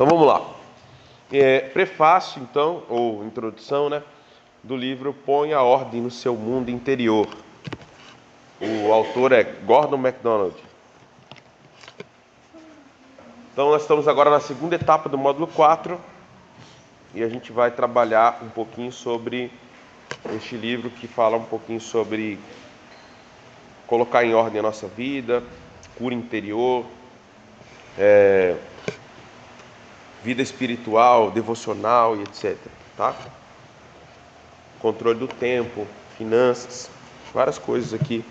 Então vamos lá. Prefácio, então, ou introdução, né, do livro Põe a Ordem no Seu Mundo Interior. O autor é Gordon MacDonald. Então nós estamos agora na segunda etapa do módulo 4 e a gente vai trabalhar um pouquinho sobre este livro que fala um pouquinho sobre colocar em ordem a nossa vida, cura interior, vida espiritual, devocional e etc. Tá? Controle do tempo, finanças, várias coisas aqui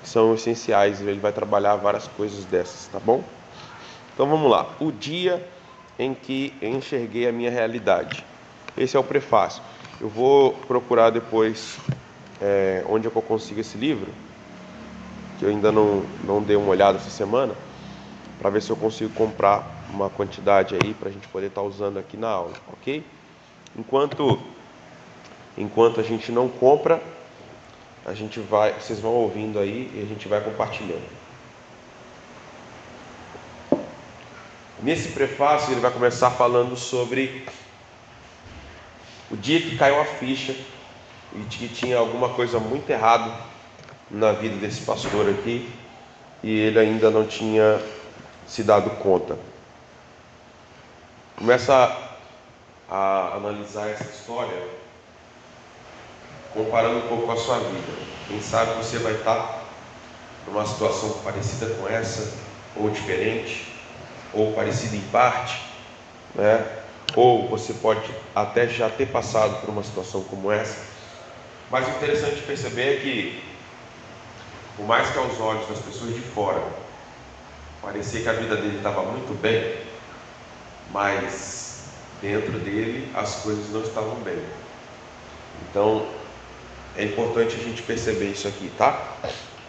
que são essenciais. Ele vai trabalhar várias coisas dessas, tá bom? Então vamos lá. O dia em que enxerguei a minha realidade. Esse é o prefácio. Eu vou procurar depois onde é que eu consigo esse livro, que eu ainda não dei uma olhada essa semana, para ver se eu consigo comprar uma quantidade aí para a gente poder estar usando aqui na aula, ok? Enquanto a gente não compra, vocês vão ouvindo aí e a gente vai compartilhando. Nesse prefácio ele vai começar falando sobre o dia que caiu a ficha e que tinha alguma coisa muito errada na vida desse pastor aqui e ele ainda não tinha se dado conta. Começa a analisar essa história comparando um pouco com a sua vida. Quem sabe você vai estar numa situação parecida com essa, ou diferente, ou parecida em parte, né? Ou você pode até já ter passado por uma situação como essa. Mas o interessante de perceber é que, por mais que aos olhos das pessoas de fora parecia que a vida dele estava muito bem, mas dentro dele as coisas não estavam bem. Então é importante a gente perceber isso aqui, tá?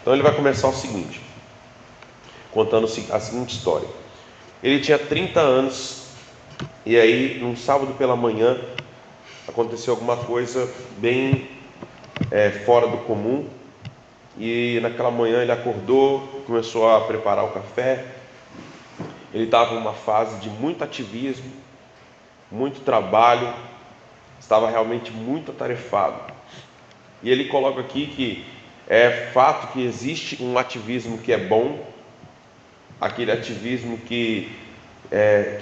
Então ele vai começar o seguinte, contando a seguinte história. Ele tinha 30 anos e aí, num sábado pela manhã, aconteceu alguma coisa bem fora do comum. E naquela manhã ele acordou, começou a preparar o café. Ele estava em uma fase de muito ativismo, muito trabalho, estava realmente muito atarefado. E ele coloca aqui que é fato que existe um ativismo que é bom, aquele ativismo que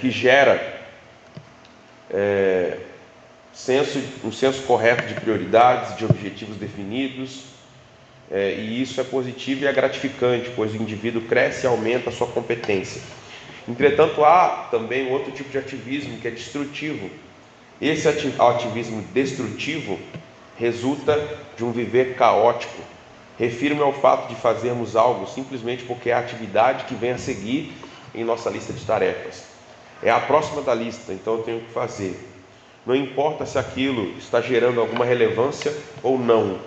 gera um senso correto de prioridades, de objetivos definidos, e isso é positivo e é gratificante, pois o indivíduo cresce e aumenta a sua competência. Entretanto, há também outro tipo de ativismo que é destrutivo. Esse ativismo destrutivo resulta de um viver caótico. Refiro-me ao fato de fazermos algo simplesmente porque é a atividade que vem a seguir em nossa lista de tarefas. É a próxima da lista, então eu tenho que fazer. Não importa se aquilo está gerando alguma relevância ou não,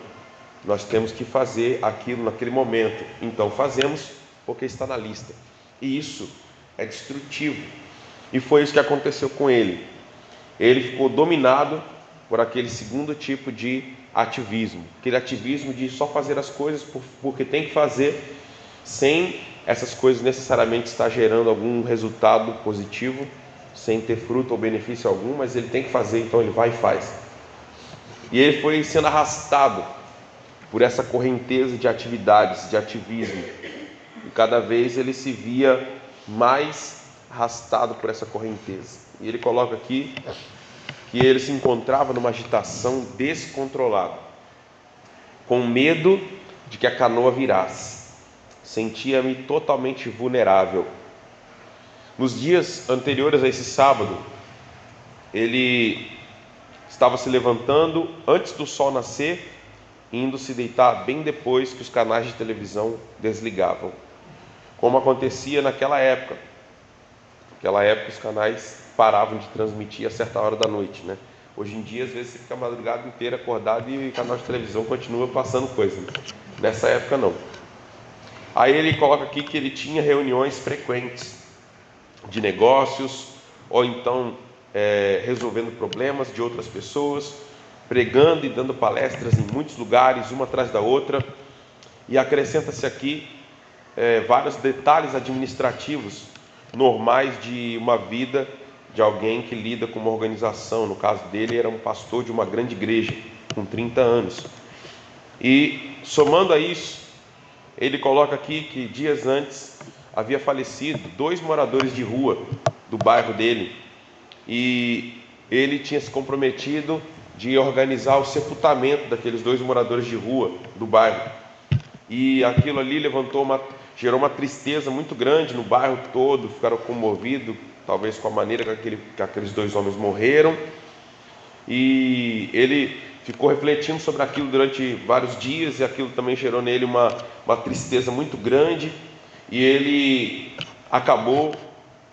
nós temos que fazer aquilo naquele momento. Então fazemos porque está na lista. E isso é destrutivo. E foi isso que aconteceu com ele. Ele ficou dominado por aquele segundo tipo de ativismo. Aquele ativismo de só fazer as coisas porque tem que fazer, sem essas coisas necessariamente estar gerando algum resultado positivo, sem ter fruto ou benefício algum, mas ele tem que fazer, então ele vai e faz. E ele foi sendo arrastado por essa correnteza de atividades, de ativismo. E cada vez ele se via mais arrastado por essa correnteza. E ele coloca aqui que ele se encontrava numa agitação descontrolada, com medo de que a canoa virasse. Sentia-me totalmente vulnerável. Nos dias anteriores a esse sábado, ele estava se levantando antes do sol nascer, indo se deitar bem depois que os canais de televisão desligavam, como acontecia naquela época. Naquela época os canais paravam de transmitir a certa hora da noite, né? Hoje em dia, às vezes, você fica a madrugada inteira acordado e o canal de televisão continua passando coisa, né? Nessa época, não. Aí ele coloca aqui que ele tinha reuniões frequentes de negócios, ou então resolvendo problemas de outras pessoas, pregando e dando palestras em muitos lugares, uma atrás da outra. E acrescenta-se aqui vários detalhes administrativos normais de uma vida de alguém que lida com uma organização. No caso dele, era um pastor de uma grande igreja, com 30 anos. E somando a isso, ele coloca aqui que dias antes havia falecido 2 moradores de rua do bairro dele, e ele tinha se comprometido de organizar o sepultamento daqueles 2 moradores de rua do bairro. E aquilo ali gerou uma tristeza muito grande no bairro todo. Ficaram comovidos, talvez com a maneira que aqueles 2 homens morreram, e ele ficou refletindo sobre aquilo durante vários dias, e aquilo também gerou nele uma tristeza muito grande, e ele acabou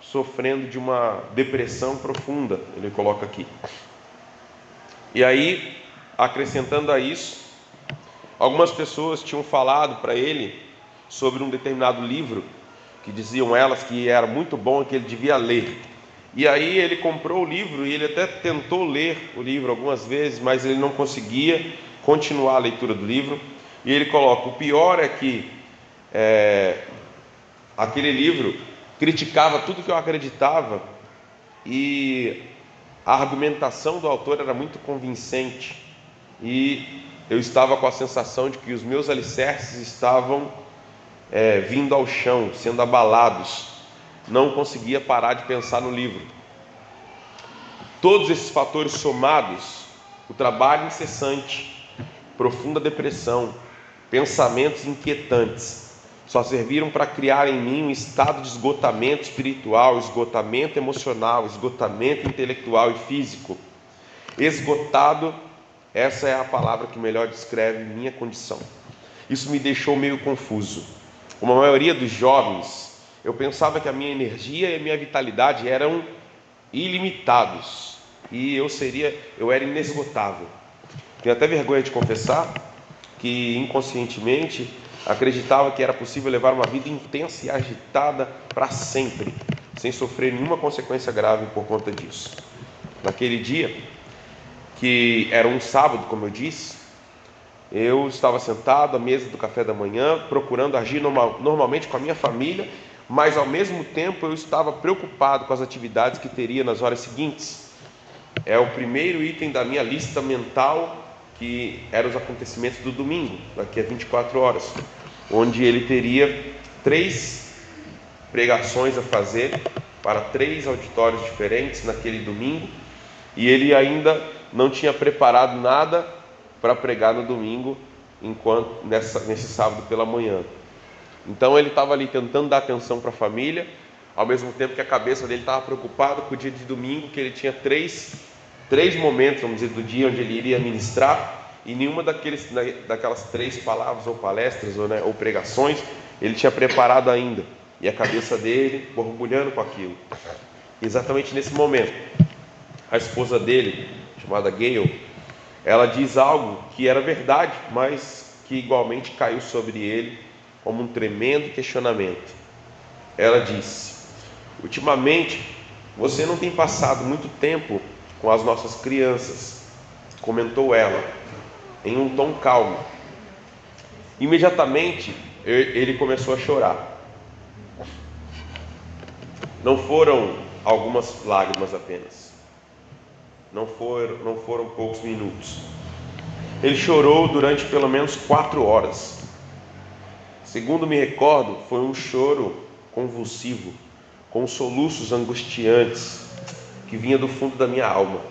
sofrendo de uma depressão profunda, ele coloca aqui. E aí, acrescentando a isso, algumas pessoas tinham falado para ele sobre um determinado livro, que diziam elas que era muito bom e que ele devia ler. E aí ele comprou o livro, e ele até tentou ler o livro algumas vezes, mas ele não conseguia continuar a leitura do livro. E ele coloca: o pior é que aquele livro criticava tudo que eu acreditava, e a argumentação do autor era muito convincente, e eu estava com a sensação de que os meus alicerces estavam vindo ao chão, sendo abalados. Não conseguia parar de pensar no livro. Todos esses fatores somados, o trabalho incessante, profunda depressão, pensamentos inquietantes, só serviram para criar em mim um estado de esgotamento espiritual, esgotamento emocional, esgotamento intelectual e físico. Esgotado, essa é a palavra que melhor descreve minha condição. Isso me deixou meio confuso. Como a maioria dos jovens, eu pensava que a minha energia e a minha vitalidade eram ilimitados, e eu era inesgotável. Tenho até vergonha de confessar que inconscientemente acreditava que era possível levar uma vida intensa e agitada para sempre, sem sofrer nenhuma consequência grave por conta disso. Naquele dia, que era um sábado, como eu disse, eu estava sentado à mesa do café da manhã, procurando agir normalmente com a minha família, mas ao mesmo tempo eu estava preocupado com as atividades que teria nas horas seguintes. É o primeiro item da minha lista mental, que eram os acontecimentos do domingo, daqui a 24 horas, onde ele teria 3 pregações a fazer para 3 auditórios diferentes naquele domingo, e ele ainda não tinha preparado nada para pregar no domingo, nesse sábado pela manhã. Então ele estava ali tentando dar atenção para a família, ao mesmo tempo que a cabeça dele estava preocupada com o dia de domingo, que ele tinha três momentos, vamos dizer, do dia onde ele iria ministrar, e nenhuma daquelas 3 palavras ou palestras ou pregações ele tinha preparado ainda, e a cabeça dele borbulhando com aquilo. Exatamente nesse momento, a esposa dele, chamada Gayle, ela diz algo que era verdade, mas que igualmente caiu sobre ele como um tremendo questionamento. Ela disse: ultimamente você não tem passado muito tempo com as nossas crianças, comentou ela, em um tom calmo. Imediatamente ele começou a chorar. Não foram algumas lágrimas apenas, não foram poucos minutos. Ele chorou durante pelo menos 4 horas. Segundo me recordo, foi um choro convulsivo, com soluços angustiantes, que vinha do fundo da minha alma.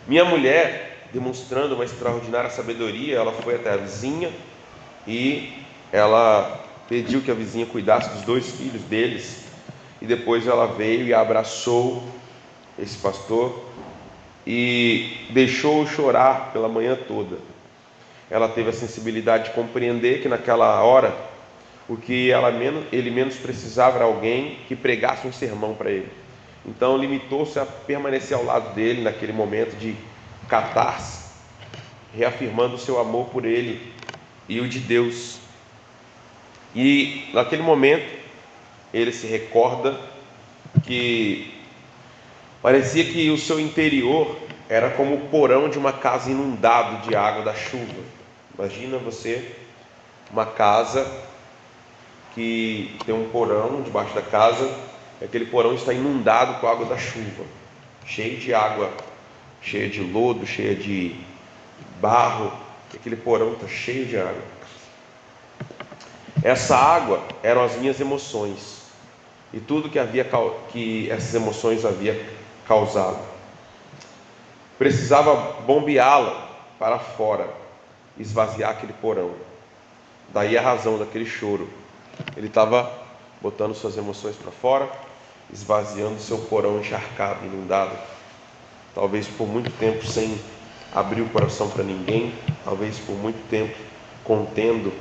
Minha mulher, demonstrando uma extraordinária sabedoria, ela foi até a vizinha e ela pediu que a vizinha cuidasse dos 2 filhos deles, e depois ela veio e abraçou esse pastor e deixou-o chorar pela manhã toda. Ela teve a sensibilidade de compreender que naquela hora o que ele menos precisava era alguém que pregasse um sermão para ele. Então limitou-se a permanecer ao lado dele naquele momento de catarse, reafirmando o seu amor por ele e o de Deus. E naquele momento ele se recorda que parecia que o seu interior era como o porão de uma casa inundado de água da chuva. Imagina você, uma casa que tem um porão debaixo da casa, e aquele porão está inundado com a água da chuva. cheio de água, cheio de lodo, cheio de barro, aquele porão está cheio de água. Essa água eram as minhas emoções e tudo que essas emoções havia causado. Precisava bombeá-la para fora, esvaziar aquele porão. Daí a razão daquele choro. Ele estava botando suas emoções para fora, esvaziando seu porão encharcado, inundado, talvez por muito tempo sem abrir o coração para ninguém, talvez por muito tempo contendo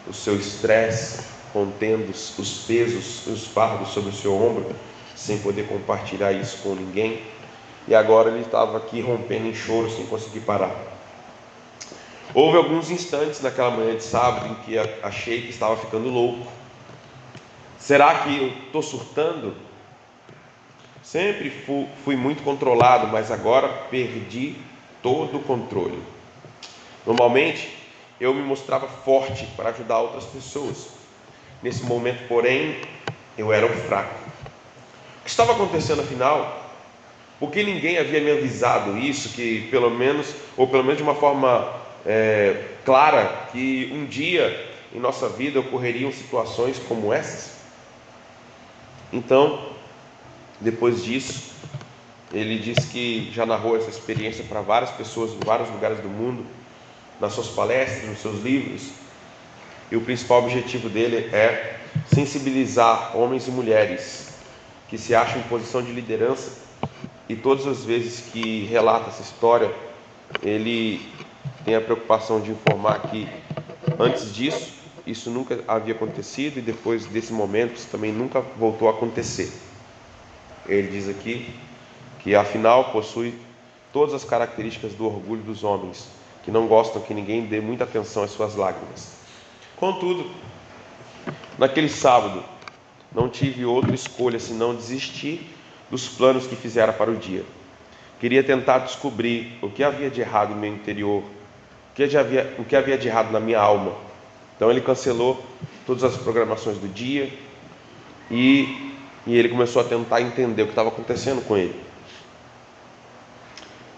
o seu estresse, contendo os pesos, os fardos sobre o seu ombro, sem poder compartilhar isso com ninguém. E agora ele estava aqui rompendo em choro, sem conseguir parar. Houve alguns instantes naquela manhã de sábado em que achei que estava ficando louco. Será que eu estou surtando? Sempre fui muito controlado, mas agora perdi todo o controle. Normalmente, eu me mostrava forte para ajudar outras pessoas. Nesse momento, porém, eu era um fraco. O que estava acontecendo afinal? Por que ninguém havia me avisado isso, que pelo menos de uma forma clara, que um dia em nossa vida ocorreriam situações como essas? Então, depois disso, ele disse que já narrou essa experiência para várias pessoas em vários lugares do mundo, nas suas palestras, nos seus livros, e o principal objetivo dele é sensibilizar homens e mulheres que se acham em posição de liderança, e todas as vezes que relata essa história, ele tem a preocupação de informar que antes disso, isso nunca havia acontecido, e depois desse momento, isso também nunca voltou a acontecer. Ele diz aqui que afinal possui todas as características do orgulho dos homens, que não gostam que ninguém dê muita atenção às suas lágrimas. Contudo, naquele sábado, não tive outra escolha senão desistir dos planos que fizera para o dia. Queria tentar descobrir o que havia de errado no meu interior, o que havia de errado na minha alma. Então ele cancelou todas as programações do dia e ele começou a tentar entender o que estava acontecendo com ele.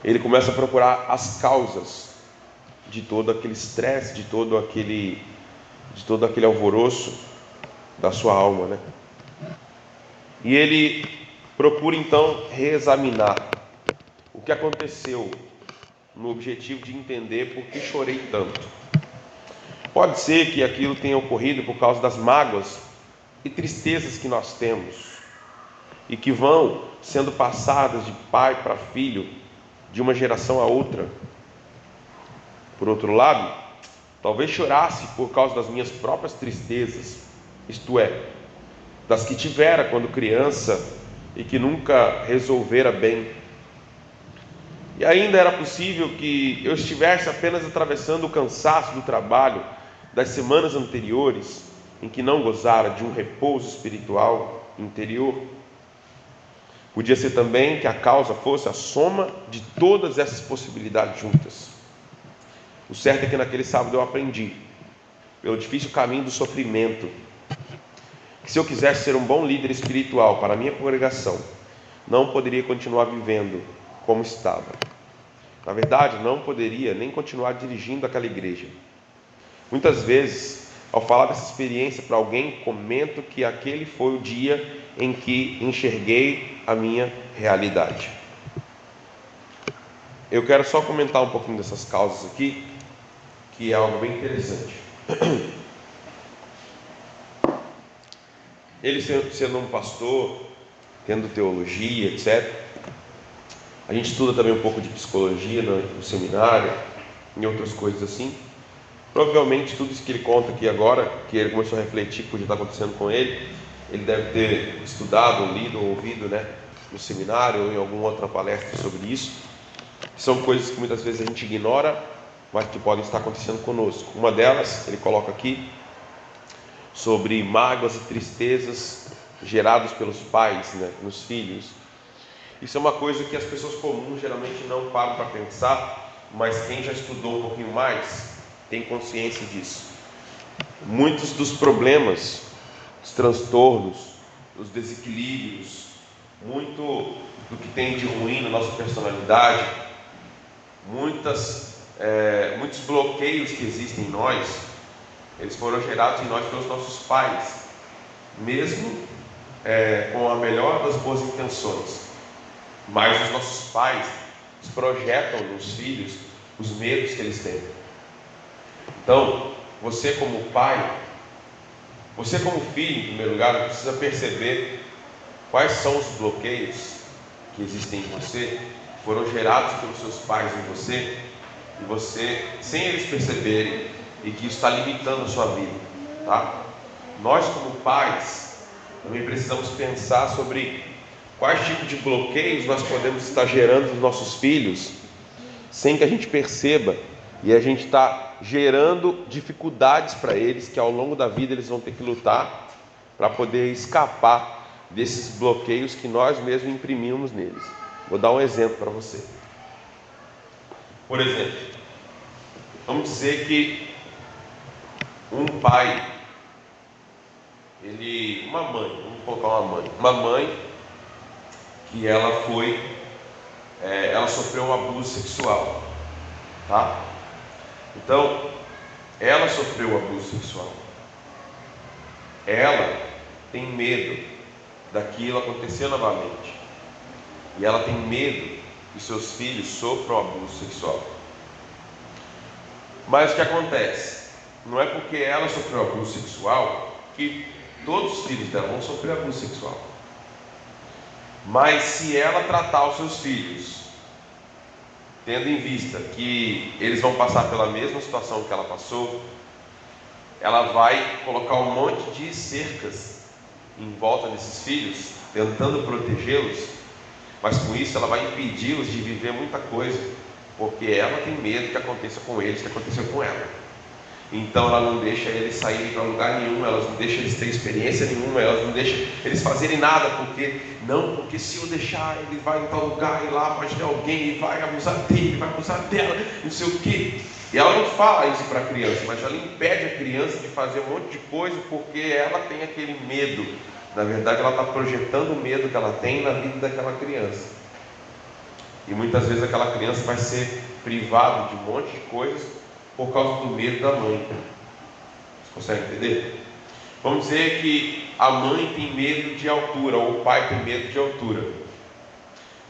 Ele começa a procurar as causas de todo aquele estresse, de todo aquele alvoroço da sua alma, né? E ele procura então reexaminar o que aconteceu, no objetivo de entender por que chorei tanto. Pode ser que aquilo tenha ocorrido por causa das mágoas e tristezas que nós temos e que vão sendo passadas de pai para filho, de uma geração a outra. Por outro lado, talvez chorasse por causa das minhas próprias tristezas, isto é, das que tivera quando criança e que nunca resolvera bem. E ainda era possível que eu estivesse apenas atravessando o cansaço do trabalho das semanas anteriores, em que não gozara de um repouso espiritual interior. Podia ser também que a causa fosse a soma de todas essas possibilidades juntas. O certo é que naquele sábado eu aprendi, pelo difícil caminho do sofrimento, que se eu quisesse ser um bom líder espiritual para a minha congregação, não poderia continuar vivendo como estava. Na verdade, não poderia nem continuar dirigindo aquela igreja. Muitas vezes, ao falar dessa experiência para alguém, comento que aquele foi o dia em que enxerguei a minha realidade. Eu quero só comentar um pouquinho dessas causas aqui, que é algo bem interessante. Ele sendo um pastor, tendo teologia, etc. A gente estuda também um pouco de psicologia no seminário, e outras coisas assim. Provavelmente tudo isso que ele conta aqui agora, que ele começou a refletir que podia estar acontecendo com ele deve ter estudado, lido ou ouvido, no seminário ou em alguma outra palestra sobre isso. São coisas que muitas vezes a gente ignora, mas que podem estar acontecendo conosco. Uma delas, ele coloca aqui, sobre mágoas e tristezas geradas pelos pais, nos filhos. Isso é uma coisa que as pessoas comuns geralmente não param para pensar, mas quem já estudou um pouquinho mais tem consciência disso. Muitos dos problemas, dos transtornos, dos desequilíbrios, muito do que tem de ruim na nossa personalidade, muitos bloqueios que existem em nós, eles foram gerados em nós pelos nossos pais, mesmo com a melhor das boas intenções. Mas os nossos pais projetam nos filhos os medos que eles têm. Então, você como pai, você como filho, em primeiro lugar, precisa perceber quais são os bloqueios que existem em você, que foram gerados pelos seus pais em você, e você, sem eles perceberem, e que isso está limitando a sua vida, tá? Nós como pais, também precisamos pensar sobre quais tipos de bloqueios nós podemos estar gerando nos nossos filhos, sem que a gente perceba, e a gente está gerando dificuldades para eles, que ao longo da vida eles vão ter que lutar para poder escapar desses bloqueios que nós mesmos imprimimos neles. Vou dar um exemplo para você. Por exemplo, vamos dizer que um pai, uma mãe, vamos colocar uma mãe que ela sofreu um abuso sexual, tá? Então, ela sofreu um abuso sexual. Ela tem medo daquilo acontecer novamente. E ela tem medo que seus filhos sofram abuso sexual. Mas o que acontece? Não é porque ela sofreu abuso sexual que todos os filhos dela vão sofrer abuso sexual. Mas se ela tratar os seus filhos, tendo em vista que eles vão passar pela mesma situação que ela passou, ela vai colocar um monte de cercas em volta desses filhos, tentando protegê-los, mas com isso ela vai impedi-los de viver muita coisa, porque ela tem medo que aconteça com eles, que aconteceu com ela. Então ela não deixa eles saírem para lugar nenhum, ela não deixa eles terem experiência nenhuma, ela não deixa eles fazerem nada, porque se eu deixar, ele vai em tal lugar, e lá pode ter alguém, e vai abusar dele, vai abusar dela, não sei o quê. E ela não fala isso para a criança, mas ela impede a criança de fazer um monte de coisa, porque ela tem aquele medo. Na verdade, ela está projetando o medo que ela tem na vida daquela criança. E muitas vezes aquela criança vai ser privada de um monte de coisas por causa do medo da mãe. Vocês conseguem entender? Vamos dizer que a mãe tem medo de altura, ou o pai tem medo de altura.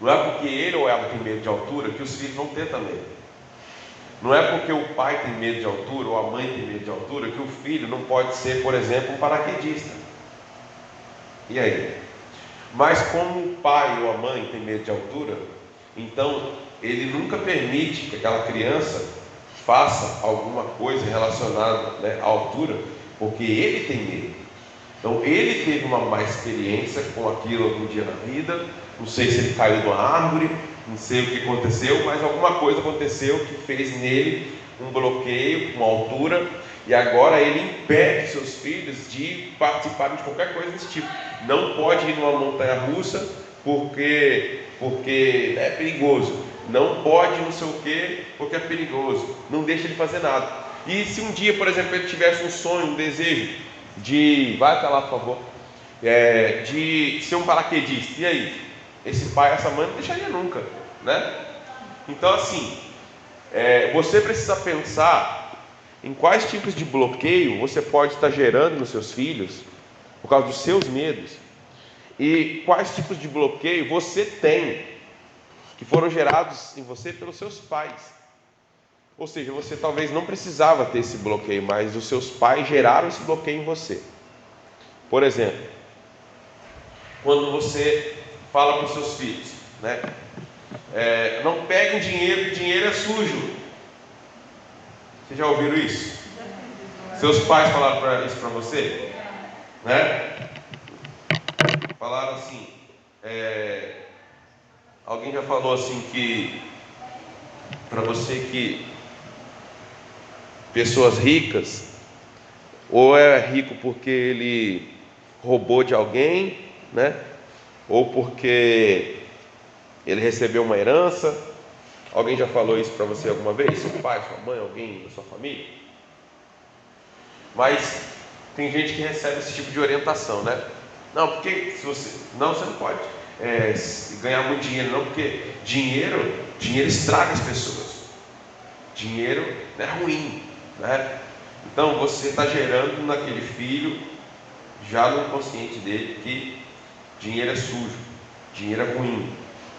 Não é porque ele ou ela tem medo de altura que os filhos vão ter também. Não é porque o pai tem medo de altura ou a mãe tem medo de altura que o filho não pode ser, por exemplo, um paraquedista. E aí? Mas como o pai ou a mãe tem medo de altura, então ele nunca permite que aquela criança faça alguma coisa relacionada, à altura, porque ele tem medo. Então ele teve uma má experiência com aquilo algum dia na vida, não sei se ele caiu de uma árvore, não sei o que aconteceu, mas alguma coisa aconteceu que fez nele um bloqueio com altura, e agora ele impede seus filhos de participarem de qualquer coisa desse tipo. Não pode ir numa montanha russa porque é perigoso. Não pode não sei o que porque é perigoso. Não deixa ele fazer nada. E se um dia, por exemplo, ele tivesse um sonho, um desejo vai até lá, por favor, de ser um paraquedista, e aí? Esse pai, essa mãe não deixaria nunca, né? Então assim, você precisa pensar em quais tipos de bloqueio você pode estar gerando nos seus filhos por causa dos seus medos, e quais tipos de bloqueio você tem que foram gerados em você pelos seus pais. Ou seja, você talvez não precisava ter esse bloqueio, mas os seus pais geraram esse bloqueio em você. Por exemplo, quando você fala para os seus filhos, não peguem dinheiro, que dinheiro é sujo. Vocês já ouviram isso? Seus pais falaram isso para você? Falaram assim, alguém já falou assim que para você que pessoas ricas, ou é rico porque ele roubou de alguém, ou porque ele recebeu uma herança. Alguém já falou isso para você alguma vez? Seu pai, sua mãe, alguém da sua família? Mas tem gente que recebe esse tipo de orientação, Não, porque se você... Não, você não pode. ganhar muito dinheiro, não, porque dinheiro estraga as pessoas. Dinheiro é ruim, né? Então você está gerando naquele filho, já no inconsciente dele, que dinheiro é sujo, dinheiro é ruim.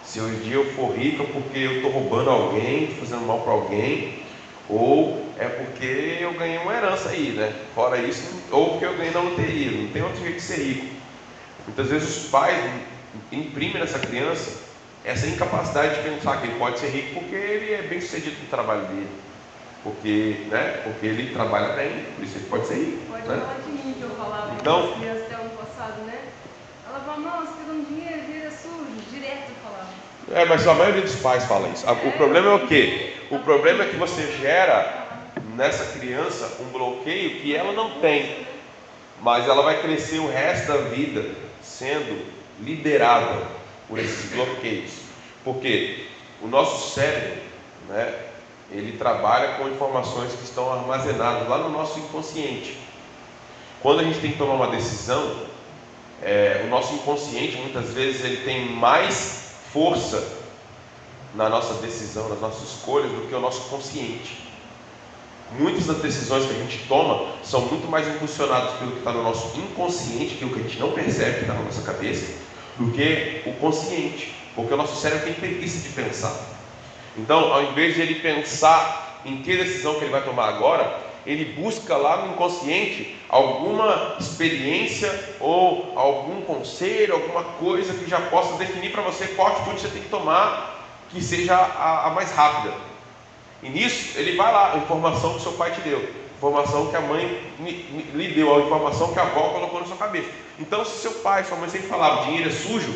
Se hoje em dia eu for rico é porque eu estou roubando alguém, estou fazendo mal para alguém, ou é porque eu ganhei uma herança aí, né? Fora isso, ou porque eu ganhei na loteria, não tem outro jeito de ser rico. Muitas vezes os pais imprimem nessa criança essa incapacidade de pensar que ele pode ser rico porque ele é bem sucedido no trabalho dele, porque ele trabalha bem, por isso ele pode ser rico. Pode né? falar de mim que eu falava Então, com as crianças até o ano passado, né? Ela falava, não, você está dando dinheiro, dinheiro é sujo, direto eu falava. mas a maioria dos pais fala isso. O problema é o quê? O problema é que você gera nessa criança um bloqueio que ela não tem, mas ela vai crescer o resto da vida sendo liderada por esses bloqueios. Porque o nosso cérebro, né, ele trabalha com informações que estão armazenadas lá no nosso inconsciente. Quando a gente tem que tomar uma decisão, o nosso inconsciente muitas vezes ele tem mais força na nossa decisão, nas nossas escolhas, do que o nosso consciente. Muitas das decisões que a gente toma são muito mais impulsionadas pelo que está no nosso inconsciente, que é o que a gente não percebe que está na nossa cabeça, do que o consciente, porque o nosso cérebro tem preguiça de pensar. Então, ao invés de ele pensar em que decisão que ele vai tomar agora, ele busca lá no inconsciente alguma experiência ou algum conselho, alguma coisa que já possa definir para você qual atitude você tem que tomar, que seja a mais rápida. E nisso, ele vai lá, a informação que seu pai te deu, a informação que a mãe lhe deu, a informação que a avó colocou na sua cabeça. Então, se seu pai, sua mãe sempre falavam, dinheiro é sujo,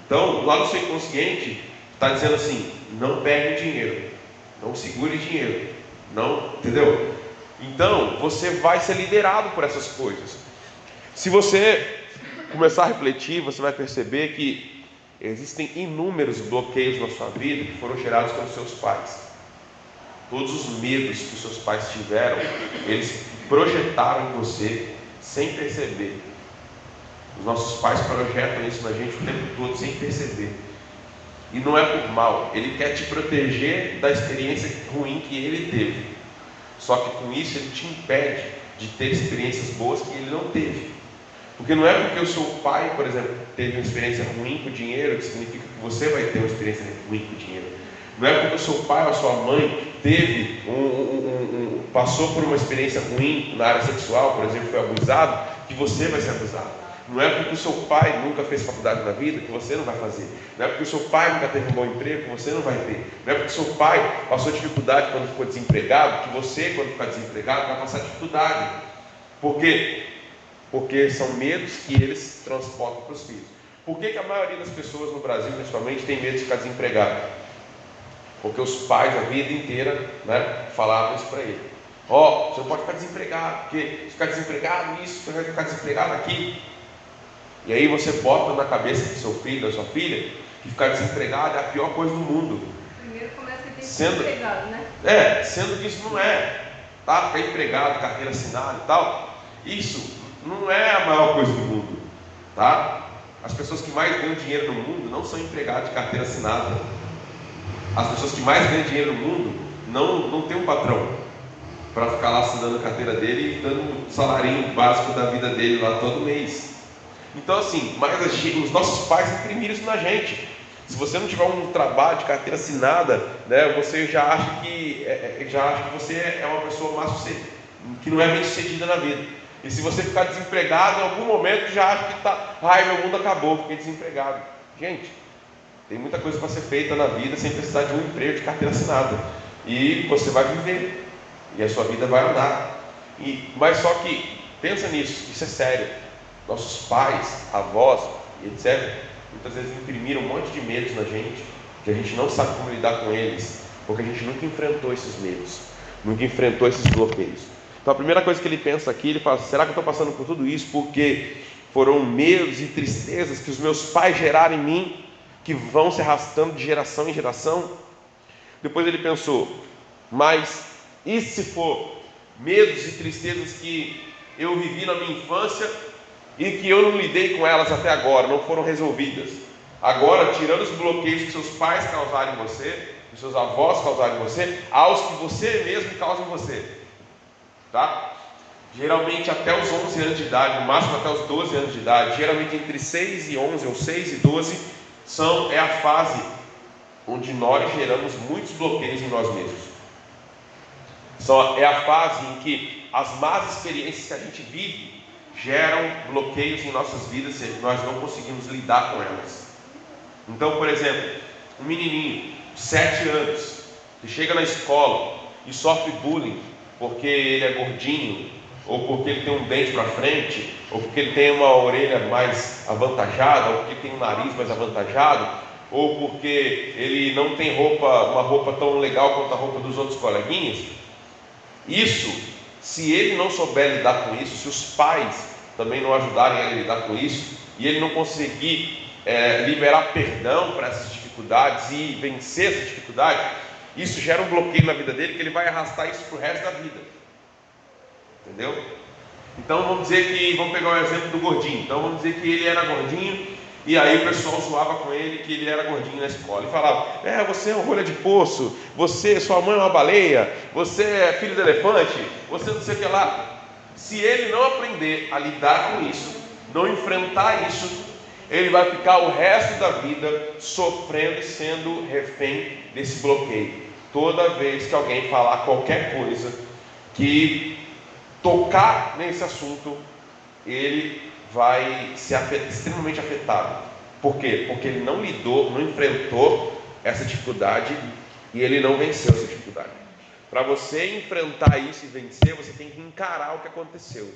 então, lá no seu inconsciente, está dizendo assim, não pegue dinheiro, não segure dinheiro, não, entendeu? Então, você vai ser liderado por essas coisas. Se você começar a refletir, você vai perceber que existem inúmeros bloqueios na sua vida que foram gerados pelos seus pais. Todos os medos que os seus pais tiveram, eles projetaram em você sem perceber. Os nossos pais projetam isso na gente o tempo todo sem perceber. E não é por mal, ele quer te proteger da experiência ruim que ele teve. Só que com isso ele te impede de ter experiências boas que ele não teve. Porque não é porque o seu pai, por exemplo, teve uma experiência ruim com o dinheiro, que significa que você vai ter uma experiência ruim com o dinheiro. Não é porque o seu pai ou a sua mãe passou por uma experiência ruim na área sexual, por exemplo, foi abusado, que você vai ser abusado. Não é porque o seu pai nunca fez faculdade na vida que você não vai fazer. Não é porque o seu pai nunca teve um bom emprego que você não vai ter. Não é porque o seu pai passou dificuldade quando ficou desempregado que você, quando ficar desempregado, vai passar dificuldade. Por quê? Porque são medos que eles transportam para os filhos. Por que a maioria das pessoas no Brasil, principalmente, tem medo de ficar desempregado? Porque os pais a vida inteira, né, falavam isso para ele. Você não pode ficar desempregado, porque se ficar desempregado isso, você vai ficar desempregado aqui. E aí você bota na cabeça do seu filho, da sua filha, que ficar desempregado é a pior coisa do mundo. Primeiro começa a ter que ser empregado, né? Sendo que isso não é, tá? Ficar empregado, carteira assinada e tal, isso não é a maior coisa do mundo, tá? As pessoas que mais ganham dinheiro no mundo não são empregados de carteira assinada. As pessoas que mais ganham dinheiro no mundo não tem um patrão para ficar lá assinando a carteira dele e dando o salarinho básico da vida dele lá todo mês. Então assim, mas os nossos pais imprimiram isso na gente. Se você não tiver um trabalho de carteira assinada, né, você já acha que você é uma pessoa má sucedida, que não é bem sucedida na vida. E se você ficar desempregado, em algum momento já acha que meu mundo acabou, fiquei desempregado. Gente, tem muita coisa para ser feita na vida sem precisar de um emprego de carteira assinada. E você vai viver. E a sua vida vai andar. Mas só que, pensa nisso, isso é sério. Nossos pais, avós, etc., muitas vezes imprimiram um monte de medos na gente, que a gente não sabe como lidar com eles, porque a gente nunca enfrentou esses medos, nunca enfrentou esses bloqueios. Então a primeira coisa que ele pensa aqui, ele fala, será que eu estou passando por tudo isso porque foram medos e tristezas que os meus pais geraram em mim, que vão se arrastando de geração em geração? Depois ele pensou, mas e se for medos e tristezas que eu vivi na minha infância e que eu não lidei com elas até agora, não foram resolvidas? Agora, tirando os bloqueios que seus pais causaram em você, que seus avós causaram em você, aos que você mesmo causa em você, tá? Geralmente até os 11 anos de idade, no máximo até os 12 anos de idade, geralmente entre 6 e 11 ou 6 e 12, é a fase onde nós geramos muitos bloqueios em nós mesmos. É a fase em que as más experiências que a gente vive geram bloqueios em nossas vidas e nós não conseguimos lidar com elas. Então, por exemplo, um menininho de 7 anos que chega na escola e sofre bullying porque ele é gordinho, ou porque ele tem um dente para frente, ou porque ele tem uma orelha mais avantajada, ou porque ele tem um nariz mais avantajado, ou porque ele não tem uma roupa tão legal quanto a roupa dos outros coleguinhas. Isso, se ele não souber lidar com isso, se os pais também não ajudarem a lidar com isso, e ele não conseguir liberar perdão para essas dificuldades e vencer essa dificuldade, isso gera um bloqueio na vida dele que ele vai arrastar isso para o resto da vida. Entendeu? Então vamos pegar o exemplo do gordinho. Então vamos dizer que ele era gordinho e aí o pessoal zoava com ele que ele era gordinho na escola e falava: você é um rolha de poço, sua mãe é uma baleia, você é filho do elefante, você não sei o que lá. Se ele não aprender a lidar com isso, não enfrentar isso, ele vai ficar o resto da vida sofrendo e sendo refém desse bloqueio. Toda vez que alguém falar qualquer coisa que tocar nesse assunto, ele vai ser extremamente afetado. Por quê? Porque ele não enfrentou essa dificuldade e ele não venceu essa dificuldade. Para você enfrentar isso e vencer, você tem que encarar o que aconteceu.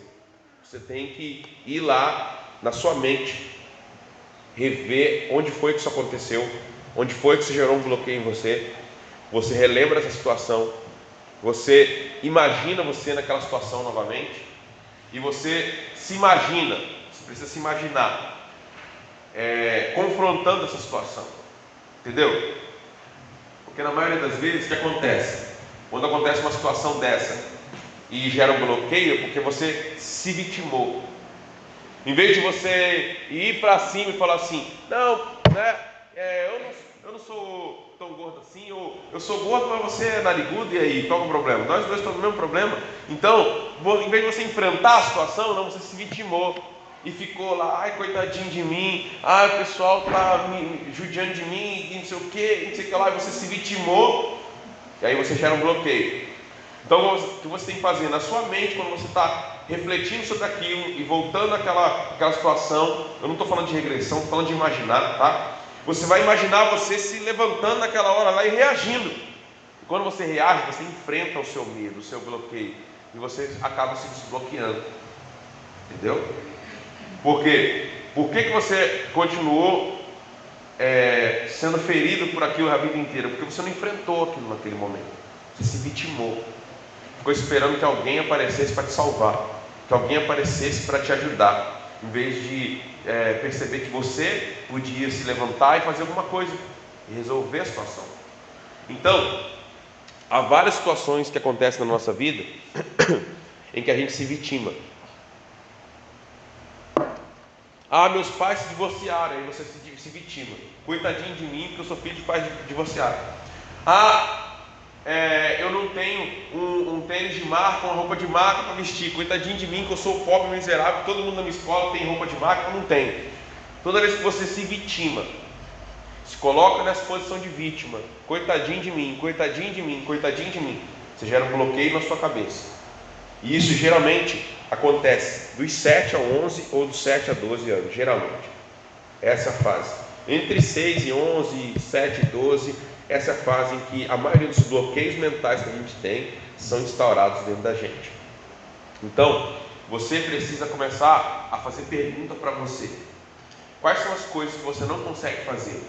Você tem que ir lá na sua mente, rever onde foi que isso aconteceu, onde foi que isso gerou um bloqueio em você. Você relembra essa situação, você imagina você naquela situação novamente, e você se imagina, você precisa se imaginar confrontando essa situação, entendeu? Porque na maioria das vezes o que acontece? Quando acontece uma situação dessa e gera um bloqueio, é porque você se vitimou. Em vez de você ir para cima e falar assim: não, né, eu não sou tão gordo assim, ou eu sou gordo, mas você é narigudo, e aí, qual é o problema? Nós dois estamos no mesmo problema. Então, em vez de você enfrentar a situação, não, você se vitimou e ficou lá: ai, coitadinho de mim, ai, o pessoal está me judiando de mim, e não sei o que lá, e você se vitimou, e aí você gera um bloqueio. Então, o que você tem que fazer na sua mente, quando você está refletindo sobre aquilo e voltando àquela situação, eu não estou falando de regressão, estou falando de imaginar, tá? Você vai imaginar você se levantando naquela hora lá e reagindo. E quando você reage, você enfrenta o seu medo, o seu bloqueio, e você acaba se desbloqueando. Entendeu? Por quê? Por que você continuou sendo ferido por aquilo a vida inteira? Porque você não enfrentou aquilo naquele momento. Você se vitimou. Ficou esperando que alguém aparecesse para te salvar, que alguém aparecesse para te ajudar, em vez de perceber que você podia se levantar e fazer alguma coisa e resolver a situação. Então, há várias situações que acontecem na nossa vida em que a gente se vitima. Meus pais se divorciaram, aí você se vitima. Coitadinho de mim, porque eu sou filho de pais divorciados. Eu não tenho um tênis de marca, uma roupa de marca para vestir. Coitadinho de mim, que eu sou pobre, miserável, todo mundo na minha escola tem roupa de marca, eu não tenho. Toda vez que você se vitima, se coloca nessa posição de vítima, coitadinho de mim, coitadinho de mim, coitadinho de mim, você gera um bloqueio na sua cabeça. E isso geralmente acontece dos 7 a 11 ou dos 7 a 12 anos, geralmente. Essa é a fase. Entre 6 e 11, 7 e 12, essa é a fase em que a maioria dos bloqueios mentais que a gente tem são instaurados dentro da gente. Então, você precisa começar a fazer pergunta para você. Quais são as coisas que você não consegue fazer?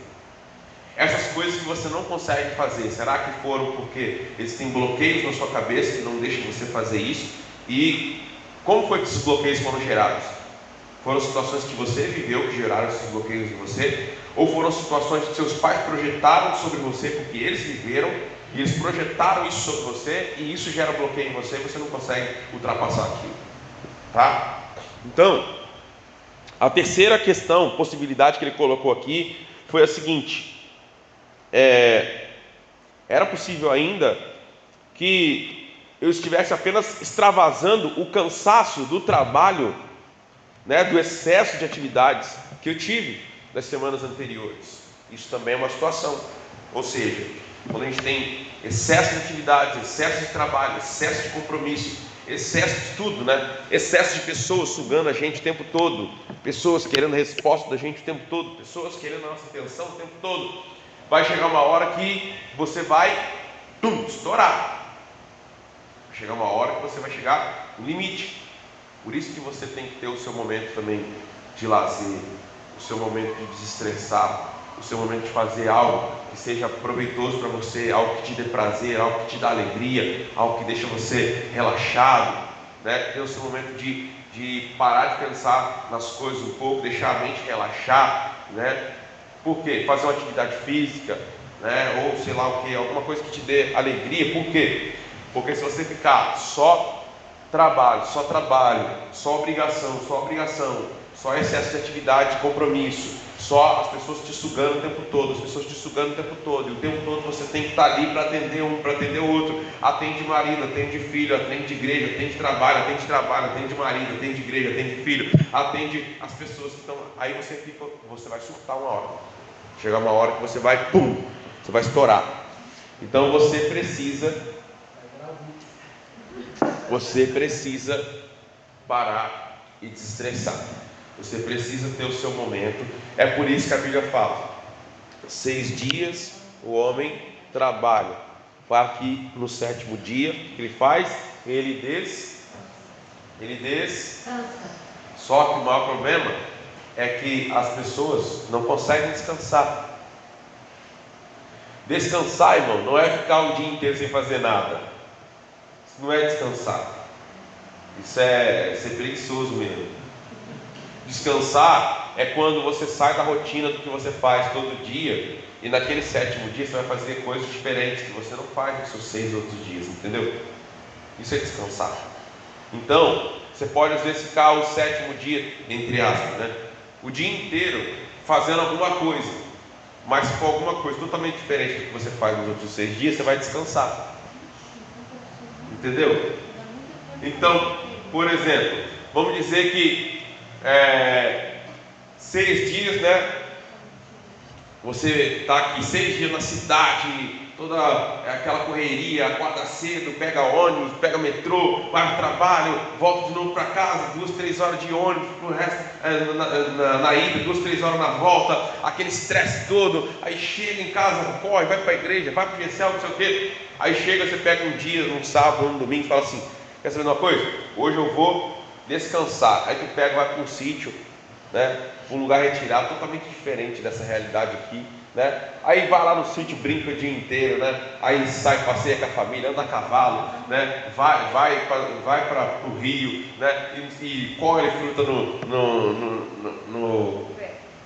Essas coisas que você não consegue fazer, será que foram porque existem bloqueios na sua cabeça que não deixam você fazer isso? E como foi que esses bloqueios foram gerados? Foram situações que você viveu que geraram esses bloqueios em você? Ou foram situações que seus pais projetaram sobre você porque eles viveram e eles projetaram isso sobre você e isso gera bloqueio em você e você não consegue ultrapassar aquilo, tá? Então, a terceira possibilidade que ele colocou aqui foi a seguinte: era possível ainda que eu estivesse apenas extravasando o cansaço do trabalho, né, do excesso de atividades que eu tive nas semanas anteriores. Isso também é uma situação. Ou seja, quando a gente tem excesso de atividades, excesso de trabalho, excesso de compromisso, excesso de tudo, né? Excesso de pessoas sugando a gente o tempo todo, pessoas querendo resposta da gente o tempo todo, pessoas querendo a nossa atenção o tempo todo. Vai chegar uma hora que você vai estourar. Vai chegar uma hora que você vai chegar no limite. Por isso que você tem que ter o seu momento também de lazer, o seu momento de desestressar, o seu momento de fazer algo que seja proveitoso para você, algo que te dê prazer, algo que te dá alegria, algo que deixa você relaxado, né? Ter o seu momento de parar de pensar nas coisas um pouco, deixar a mente relaxar, né? Por quê? Fazer uma atividade física, né? Ou sei lá o que, alguma coisa que te dê alegria. Por quê? Porque se você ficar só trabalho, só obrigação, só excesso de atividade, de compromisso, só as pessoas te sugando o tempo todo, e o tempo todo você tem que estar ali para atender um, para atender o outro. Atende marido, atende filho, atende igreja, atende trabalho, atende marido, atende igreja, atende filho, atende as pessoas que estão. Aí você vai surtar uma hora. Chegar uma hora que você vai, você vai estourar. Então você precisa parar e desestressar. Você precisa ter o seu momento. É por isso que a Bíblia fala: 6 dias o homem trabalha, para que no 7º dia, o que ele faz? Ele descansa. Só que o maior problema é que as pessoas não conseguem descansar. Descansar, irmão, não é ficar o dia inteiro sem fazer nada. Isso não é descansar. Isso é ser preguiçoso mesmo. Descansar é quando você sai da rotina do que você faz todo dia, e naquele 7º dia você vai fazer coisas diferentes que você não faz nos seus 6 outros dias, entendeu? Isso é descansar. Então, você pode às vezes ficar o 7º dia, entre aspas, né? O dia inteiro fazendo alguma coisa, mas se for alguma coisa totalmente diferente do que você faz nos outros 6 dias, você vai descansar. Entendeu? Então, por exemplo, vamos dizer que 6 dias, né? Você está aqui 6 dias na cidade, toda aquela correria, acorda cedo, pega ônibus, pega metrô, vai para o trabalho, volta de novo para casa, 2, 3 horas de ônibus, pro resto, na ida, 2, 3 horas na volta, aquele estresse todo. Aí chega em casa, corre, vai para a igreja, vai para o GCL, não sei o quê. Aí chega, você pega um dia, um sábado, um domingo, e fala assim: quer saber de uma coisa? Hoje eu vou descansar. Aí tu pega, vai para um sítio, né? Um lugar retirado, totalmente diferente dessa realidade aqui, né? Aí vai lá no sítio, brinca o dia inteiro, né? Aí sai, passeia com a família, anda a cavalo, né? Vai para o rio, né? E colhe fruta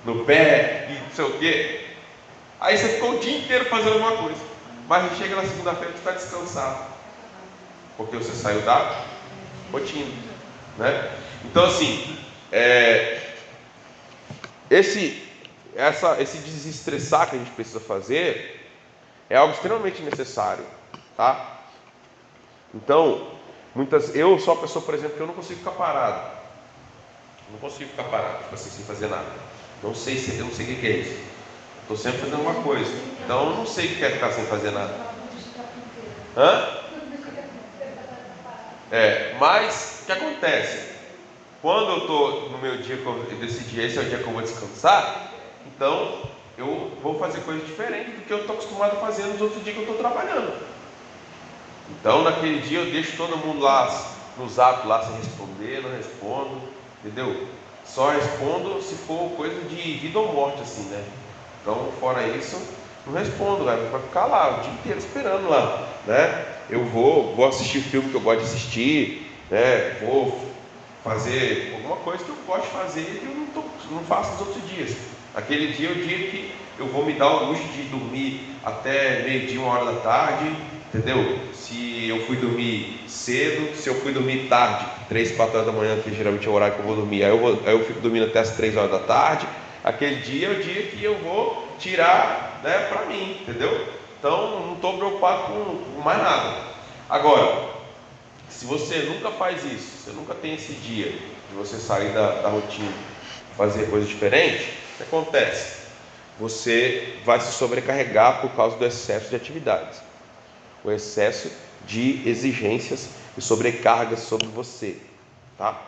no pé e não sei o quê. Aí você ficou o dia inteiro fazendo alguma coisa, mas chega na segunda-feira você está descansado, porque você saiu da rotina, né? Então assim, esse desestressar que a gente precisa fazer é algo extremamente necessário, tá? Então, eu sou uma pessoa, por exemplo, que eu não consigo ficar parado. Tipo assim, sem fazer nada. Eu não sei o que é isso. Estou sempre fazendo alguma coisa. Então, eu não sei o que é ficar sem fazer nada. Mas o que acontece? Quando eu estou no meu dia que eu decidi, esse é o dia que eu vou descansar, então eu vou fazer coisas diferentes do que eu estou acostumado a fazer nos outros dias que eu estou trabalhando. Então naquele dia eu deixo todo mundo lá no zap lá sem responder, não respondo, entendeu? Só respondo se for coisa de vida ou morte, assim, né? Então fora isso, não respondo, vai ficar lá o dia inteiro esperando lá, né? Eu vou assistir o filme que eu gosto de assistir, né? Vou fazer alguma coisa que eu gosto de fazer e eu não faço nos outros dias. Aquele dia é o dia que eu vou me dar o luxo de dormir até meio-dia, 1h da tarde, entendeu? Se eu fui dormir cedo, se eu fui dormir tarde, 3, 4 horas da manhã, que geralmente é o horário que eu vou dormir, aí eu fico dormindo até as 3 horas da tarde, Aquele dia é o dia que eu vou tirar, né, para mim, entendeu? Então não estou preocupado com mais nada. Agora, se você nunca faz isso, você nunca tem esse dia de você sair da rotina, fazer coisas diferentes, o que acontece? Você vai se sobrecarregar por causa do excesso de atividades, o excesso de exigências e sobrecargas sobre você, tá?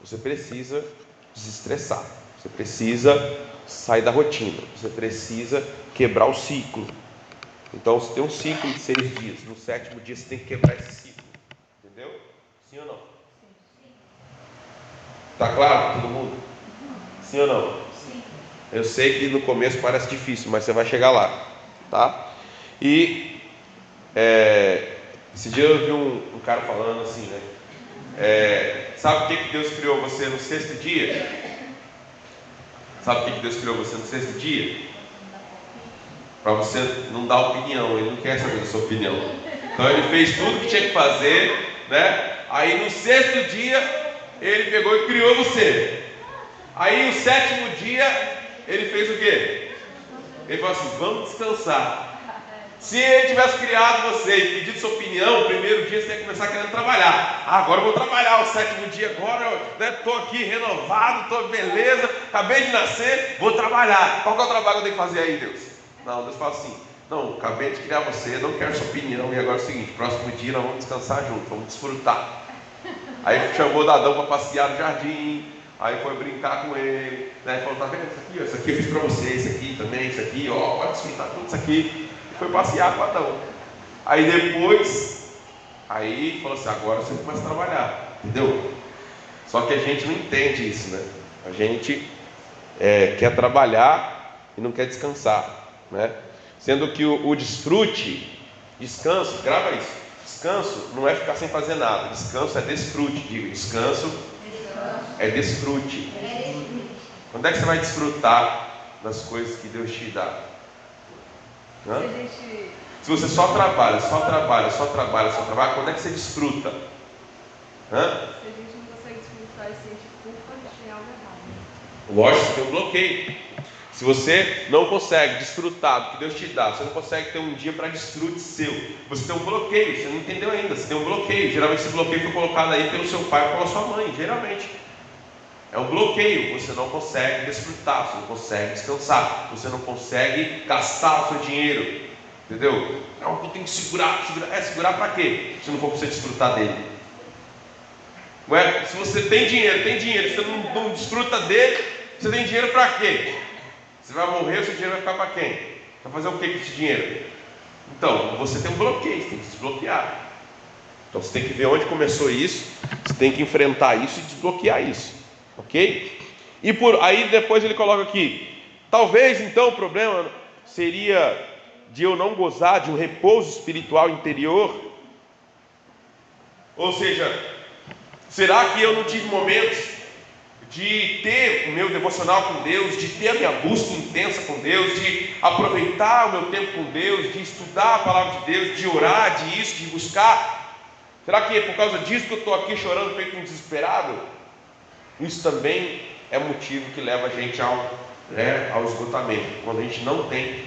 Você precisa desestressar, você precisa sair da rotina, você precisa quebrar o ciclo. Então você tem um ciclo de 6 dias, no 7º dia você tem que quebrar esse ciclo, entendeu? Sim ou não? Tá claro para todo mundo? Sim ou não? Sim. Eu sei que no começo parece difícil, mas você vai chegar lá, tá? E esse dia eu vi um cara falando assim, né? Sabe por que Deus criou você no 6º dia? Sabe por que Deus criou você no 6º dia? Para você não dar opinião, Ele não quer saber da sua opinião. Então Ele fez tudo que tinha que fazer, né? Aí no 6º dia Ele pegou e criou você. Aí no 7º dia Ele fez o quê? Ele falou assim: vamos descansar. Se Ele tivesse criado você e pedido sua opinião, o primeiro dia você tem que começar querendo trabalhar. Agora eu vou trabalhar, o 7º dia agora, estou aqui renovado, estou beleza, acabei de nascer, vou trabalhar. Qual que é o trabalho que eu tenho que fazer aí, Deus? Não, Deus fala assim: não, acabei de criar você, não quero sua opinião, e agora é o seguinte, próximo dia nós vamos descansar juntos, vamos desfrutar. Aí chamou o Adão para passear no jardim, aí foi brincar com ele, né? Falou: tá vendo isso aqui eu fiz para você, isso aqui também, isso aqui, ó, pode desfrutar tudo isso aqui. E foi passear com o Adão. Aí depois, aí falou assim: agora você começa a trabalhar, entendeu? Só que a gente não entende isso, né? A gente quer trabalhar e não quer descansar, né? Sendo que o desfrute, descanso, grava isso, descanso não é ficar sem fazer nada, descanso é desfrute, diga, descanso é desfrute. Quando é que você vai desfrutar das coisas que Deus te dá? Se você só trabalha, quando é que você desfruta? Se a gente não consegue desfrutar e sente culpa, a gente tem algo errado. Lógico, você tem um bloqueio. Se você não consegue desfrutar do que Deus te dá, você não consegue ter um dia para desfrute seu, você tem um bloqueio, você não entendeu ainda, você tem um bloqueio. Geralmente esse bloqueio foi colocado aí pelo seu pai ou pela sua mãe, geralmente. É um bloqueio, você não consegue desfrutar, você não consegue descansar, você não consegue gastar o seu dinheiro, entendeu? É algo que tem que segurar. Segurar para quê? Se não for para você desfrutar dele. Não é? Se você tem dinheiro, se você não desfruta dele, você tem dinheiro para quê? Você vai morrer, o seu dinheiro vai ficar para quem? Vai fazer o que com esse dinheiro? Então, você tem um bloqueio, você tem que desbloquear. Então você tem que ver onde começou isso, você tem que enfrentar isso e desbloquear isso. Ok? E aí depois ele coloca aqui: talvez então o problema seria de eu não gozar de um repouso espiritual interior. Ou seja, será que eu não tive momentos de ter o meu devocional com Deus, de ter a minha busca intensa com Deus, de aproveitar o meu tempo com Deus, de estudar a palavra de Deus, de orar, de isso, de buscar? Será que é por causa disso que eu estou aqui chorando feito um desesperado? Isso também é motivo que leva a gente ao esgotamento, quando a gente não tem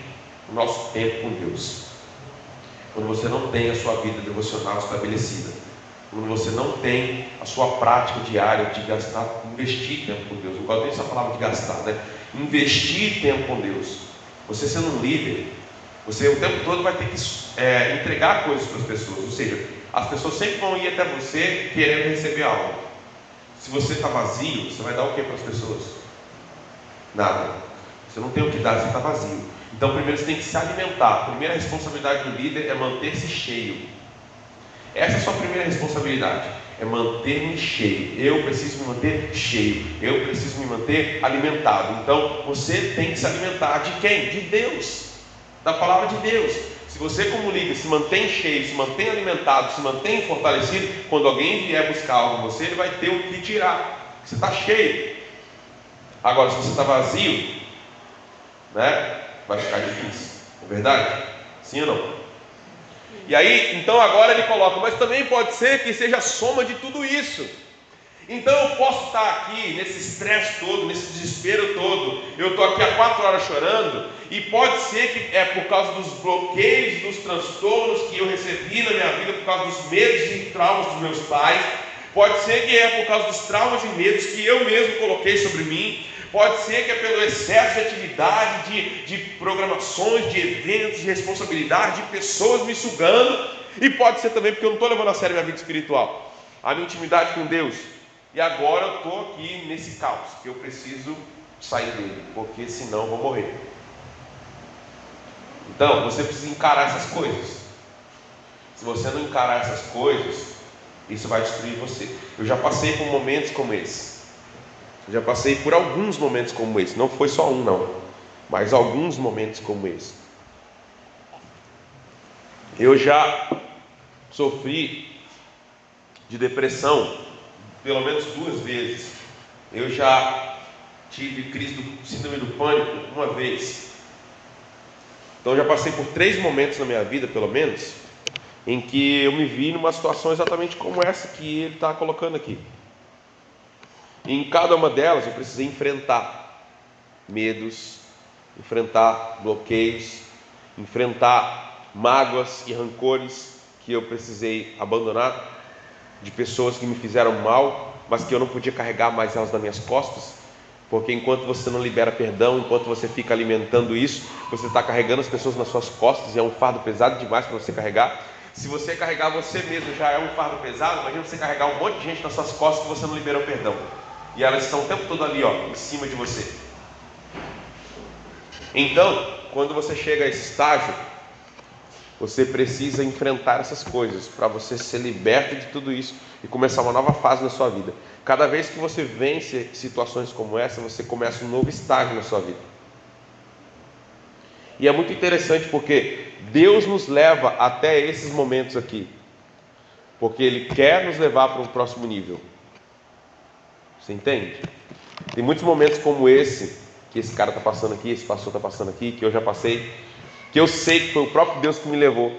o nosso tempo com Deus, quando você não tem a sua vida devocional estabelecida, quando você não tem a sua prática diária de gastar, investir tempo com Deus. Eu gosto dessa palavra de gastar, né? Investir tempo com Deus. Você sendo um líder, você o tempo todo vai ter que entregar coisas para as pessoas, ou seja, as pessoas sempre vão ir até você querendo receber algo. Se você está vazio, você vai dar o que para as pessoas? Nada. Você não tem o que dar, você está vazio. Então primeiro você tem que se alimentar. A primeira responsabilidade do líder é manter-se cheio. Essa é a sua primeira responsabilidade, é manter-me cheio. Eu preciso me manter cheio, eu preciso me manter alimentado. Então você tem que se alimentar de quem? De Deus, da palavra de Deus. Se você como líder se mantém cheio, se mantém alimentado, se mantém fortalecido, quando alguém vier buscar algo em você, ele vai ter o que tirar. Você está cheio. Agora, se você está vazio, né, vai ficar difícil. É verdade? Sim ou não? E aí, então agora ele coloca: mas também pode ser que seja a soma de tudo isso. Então eu posso estar aqui nesse estresse todo, nesse desespero todo. Eu estou aqui há 4 horas chorando, e pode ser que é por causa dos bloqueios, dos transtornos que eu recebi na minha vida, por causa dos medos e traumas dos meus pais. Pode ser que é por causa dos traumas e medos que eu mesmo coloquei sobre mim. Pode ser que é pelo excesso de atividade, de programações, de eventos, de responsabilidade, de pessoas me sugando. E pode ser também porque eu não estou levando a sério a minha vida espiritual, a minha intimidade com Deus. E agora eu estou aqui nesse caos, que eu preciso sair dele, porque senão eu vou morrer. Então, você precisa encarar essas coisas. Se você não encarar essas coisas, isso vai destruir você. Eu já passei por momentos como esse. Eu já passei por alguns momentos como esse. Não foi só um, não. Mas alguns momentos como esse. Eu já sofri de depressão pelo menos 2 vezes. Eu já tive crise do síndrome do pânico uma vez. Então eu já passei por 3 momentos na minha vida, pelo menos, em que eu me vi numa situação exatamente como essa que ele está colocando aqui. E em cada uma delas eu precisei enfrentar medos, enfrentar bloqueios, enfrentar mágoas e rancores que eu precisei abandonar, de pessoas que me fizeram mal, mas que eu não podia carregar mais elas nas minhas costas, porque enquanto você não libera perdão, enquanto você fica alimentando isso, você está carregando as pessoas nas suas costas, e é um fardo pesado demais para você carregar. Se você carregar você mesmo já é um fardo pesado, imagina você carregar um monte de gente nas suas costas que você não liberou perdão, e elas estão o tempo todo ali, em cima de você. Então, quando você chega a esse estágio, você precisa enfrentar essas coisas para você ser liberto de tudo isso e começar uma nova fase na sua vida. Cada vez que você vence situações como essa, você começa um novo estágio na sua vida. E é muito interessante porque Deus nos leva até esses momentos aqui, porque Ele quer nos levar para um próximo nível. Você entende? Tem muitos momentos como esse, que esse cara está passando aqui, esse pastor está passando aqui, que eu já passei, que eu sei que foi o próprio Deus que me levou.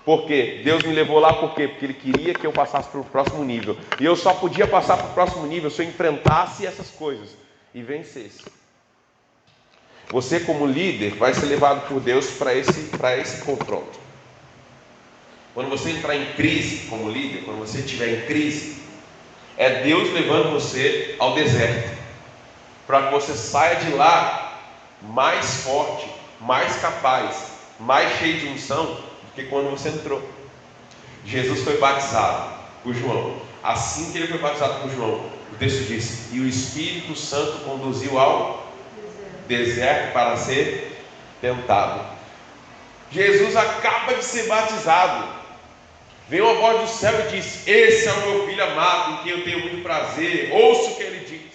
Por quê? Deus me levou lá por quê? Porque Ele queria que eu passasse para o próximo nível. E eu só podia passar para o próximo nível se eu enfrentasse essas coisas e vencesse. Você, como líder, vai ser levado por Deus para esse confronto. Quando você entrar em crise como líder, quando você estiver em crise, é Deus levando você ao deserto, para que você saia de lá mais forte, mais capaz, mais cheio de unção do que quando você entrou. Jesus foi batizado por João. Assim que ele foi batizado por João, o texto diz: e o Espírito Santo conduziu ao deserto para ser tentado. Jesus acaba de ser batizado. Vem uma voz do céu e diz: esse é o meu filho amado, em quem eu tenho muito prazer, ouça o que ele diz.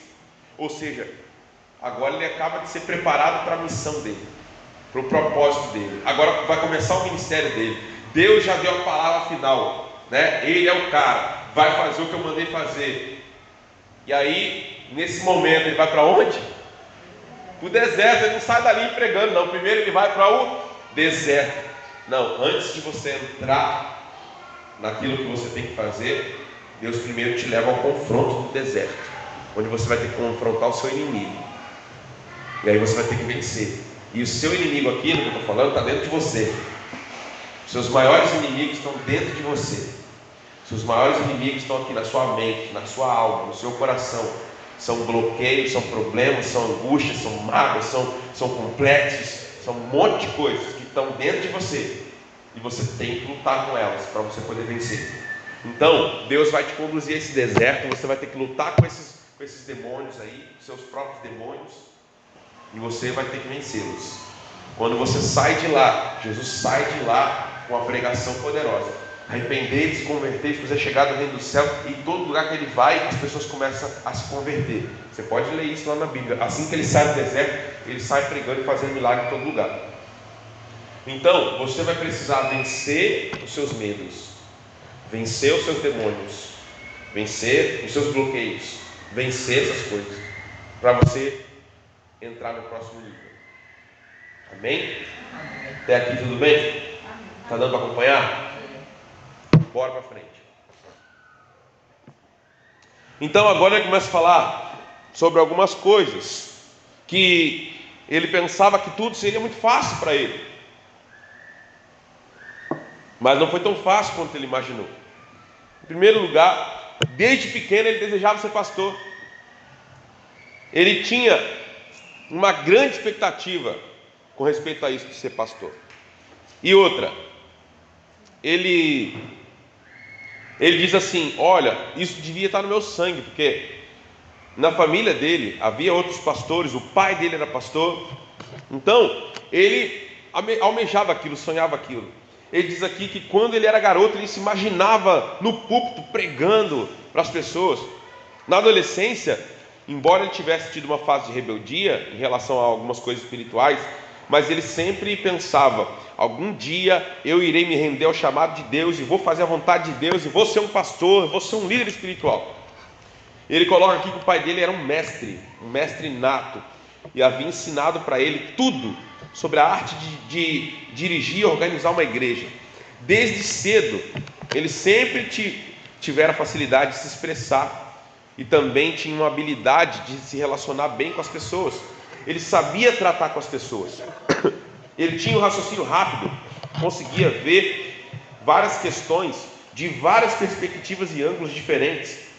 Ou seja, agora ele acaba de ser preparado para a missão dele, para o propósito dele. Agora vai começar o ministério dele. Deus já deu a palavra final, né? Ele é o cara, vai fazer o que eu mandei fazer. E aí, nesse momento, ele vai para onde? Para o deserto. Ele não sai dali pregando, não. Primeiro ele vai para o deserto. Não, antes de você entrar naquilo que você tem que fazer, Deus primeiro te leva ao confronto do deserto, onde você vai ter que confrontar o seu inimigo. E aí você vai ter que vencer. E o seu inimigo aqui, no que eu estou falando, está dentro de você. Os seus maiores inimigos estão dentro de você. Os seus maiores inimigos estão aqui na sua mente, na sua alma, no seu coração. São bloqueios, são problemas, são angústias, são mágoas, são complexos, são um monte de coisas que estão dentro de você. E você tem que lutar com elas para você poder vencer. Então, Deus vai te conduzir a esse deserto. Você vai ter que lutar com esses demônios aí, seus próprios demônios, e você vai ter que vencê-los. Quando você sai de lá, Jesus sai de lá com uma pregação poderosa: arrepender-se, converter, fazer chegar do reino do céu. E em todo lugar que ele vai, as pessoas começam a se converter. Você pode ler isso lá na Bíblia. Assim que ele sai do deserto, ele sai pregando e fazendo milagre em todo lugar. Então, você vai precisar vencer os seus medos, vencer os seus demônios, vencer os seus bloqueios, vencer essas coisas, para você entrar no próximo nível. Amém? Até aqui tudo bem? Está dando para acompanhar? Bora para frente. Então agora ele começa a falar sobre algumas coisas que ele pensava que tudo seria muito fácil para ele, mas não foi tão fácil quanto ele imaginou. Em primeiro lugar, desde pequeno ele desejava ser pastor. Ele tinha uma grande expectativa com respeito a isso de ser pastor. E outra, ele diz assim: olha, isso devia estar no meu sangue, porque na família dele havia outros pastores, o pai dele era pastor. Então ele almejava aquilo, sonhava aquilo. Ele diz aqui que quando ele era garoto, ele se imaginava no púlpito pregando para as pessoas. Na adolescência, embora ele tivesse tido uma fase de rebeldia em relação a algumas coisas espirituais, mas ele sempre pensava: algum dia eu irei me render ao chamado de Deus e vou fazer a vontade de Deus e vou ser um pastor, vou ser um líder espiritual. Ele coloca aqui que o pai dele era um mestre nato, e havia ensinado para ele tudo sobre a arte de dirigir e organizar uma igreja. Desde cedo, ele sempre tivera facilidade de se expressar e também tinha uma habilidade de se relacionar bem com as pessoas. Ele sabia tratar com as pessoas. Ele tinha um raciocínio rápido, conseguia ver várias questões de várias perspectivas e ângulos diferentes.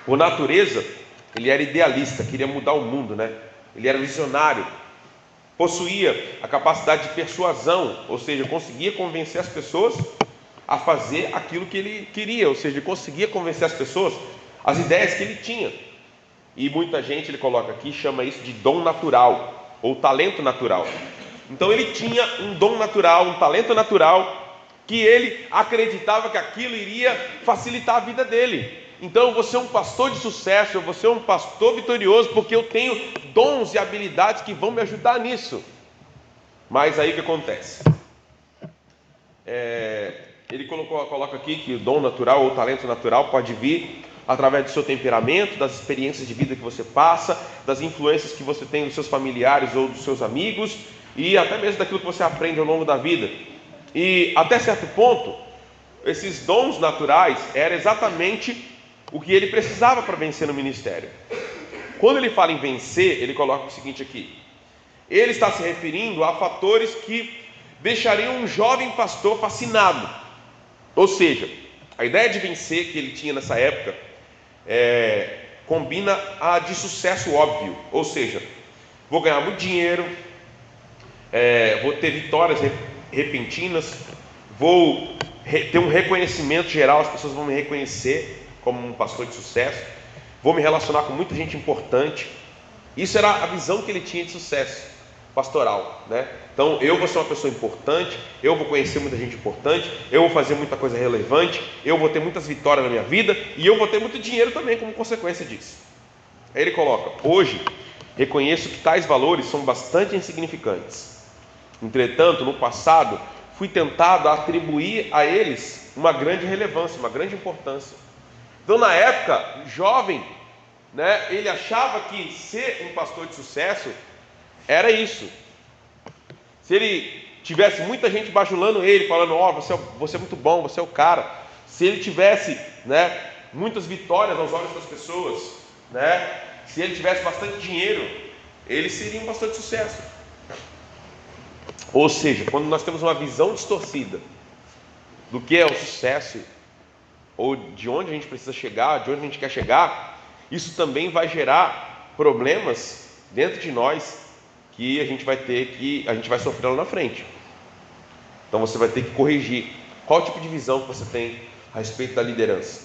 Por natureza, ele era idealista, queria mudar o mundo, né? Ele era visionário, possuía a capacidade de persuasão, ou seja, conseguia convencer as pessoas a fazer aquilo que ele queria, ou seja, conseguia convencer as pessoas as ideias que ele tinha. E muita gente, ele coloca aqui, chama isso de dom natural, ou talento natural. Então ele tinha um dom natural, um talento natural, que ele acreditava que aquilo iria facilitar a vida dele. Então eu vou ser um pastor de sucesso, eu vou ser um pastor vitorioso, porque eu tenho dons e habilidades que vão me ajudar nisso. Mas aí o que acontece? Ele coloca aqui que o dom natural ou talento natural pode vir através do seu temperamento, das experiências de vida que você passa, das influências que você tem dos seus familiares ou dos seus amigos, e até mesmo daquilo que você aprende ao longo da vida. E até certo ponto, esses dons naturais eram exatamente o que ele precisava para vencer no ministério. Quando ele fala em vencer, ele coloca o seguinte aqui: ele está se referindo a fatores que deixariam um jovem pastor fascinado. Ou seja, a ideia de vencer que ele tinha nessa época combina a de sucesso óbvio, ou seja, vou ganhar muito dinheiro, vou ter vitórias repentinas, vou ter um reconhecimento geral, as pessoas vão me reconhecer como um pastor de sucesso, vou me relacionar com muita gente importante. Isso era a visão que ele tinha de sucesso pastoral, né? Então eu vou ser uma pessoa importante, eu vou conhecer muita gente importante, eu vou fazer muita coisa relevante, eu vou ter muitas vitórias na minha vida e eu vou ter muito dinheiro também como consequência disso. Aí ele coloca: hoje reconheço que tais valores são bastante insignificantes. Entretanto, no passado fui tentado a atribuir a eles uma grande relevância, uma grande importância. Então, na época, jovem, né, ele achava que ser um pastor de sucesso era isso. Se ele tivesse muita gente bajulando ele, falando: ó, você é muito bom, você é o cara. Se ele tivesse, né, muitas vitórias aos olhos das pessoas, né, se ele tivesse bastante dinheiro, ele seria um pastor de sucesso. Ou seja, quando nós temos uma visão distorcida do que é o sucesso, ou de onde a gente precisa chegar, de onde a gente quer chegar, isso também vai gerar problemas dentro de nós que a gente vai sofrer lá na frente. Então você vai ter que corrigir qual tipo de visão que você tem a respeito da liderança.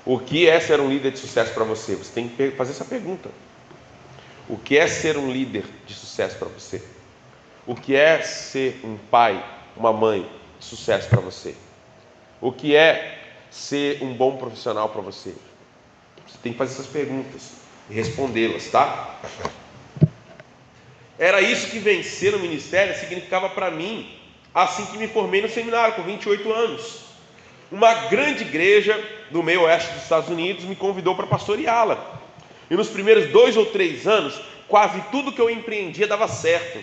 O que é ser um líder de sucesso para você? Você tem que fazer essa pergunta. O que é ser um líder de sucesso para você? O que é ser um pai, uma mãe de sucesso para você? O que é ser um bom profissional para você? Você tem que fazer essas perguntas e respondê-las, tá? Era isso que vencer no ministério significava para mim, assim que me formei no seminário, com 28 anos. Uma grande igreja do meio oeste dos Estados Unidos me convidou para pastoreá-la. E nos primeiros 2 ou 3 anos, quase tudo que eu empreendia dava certo.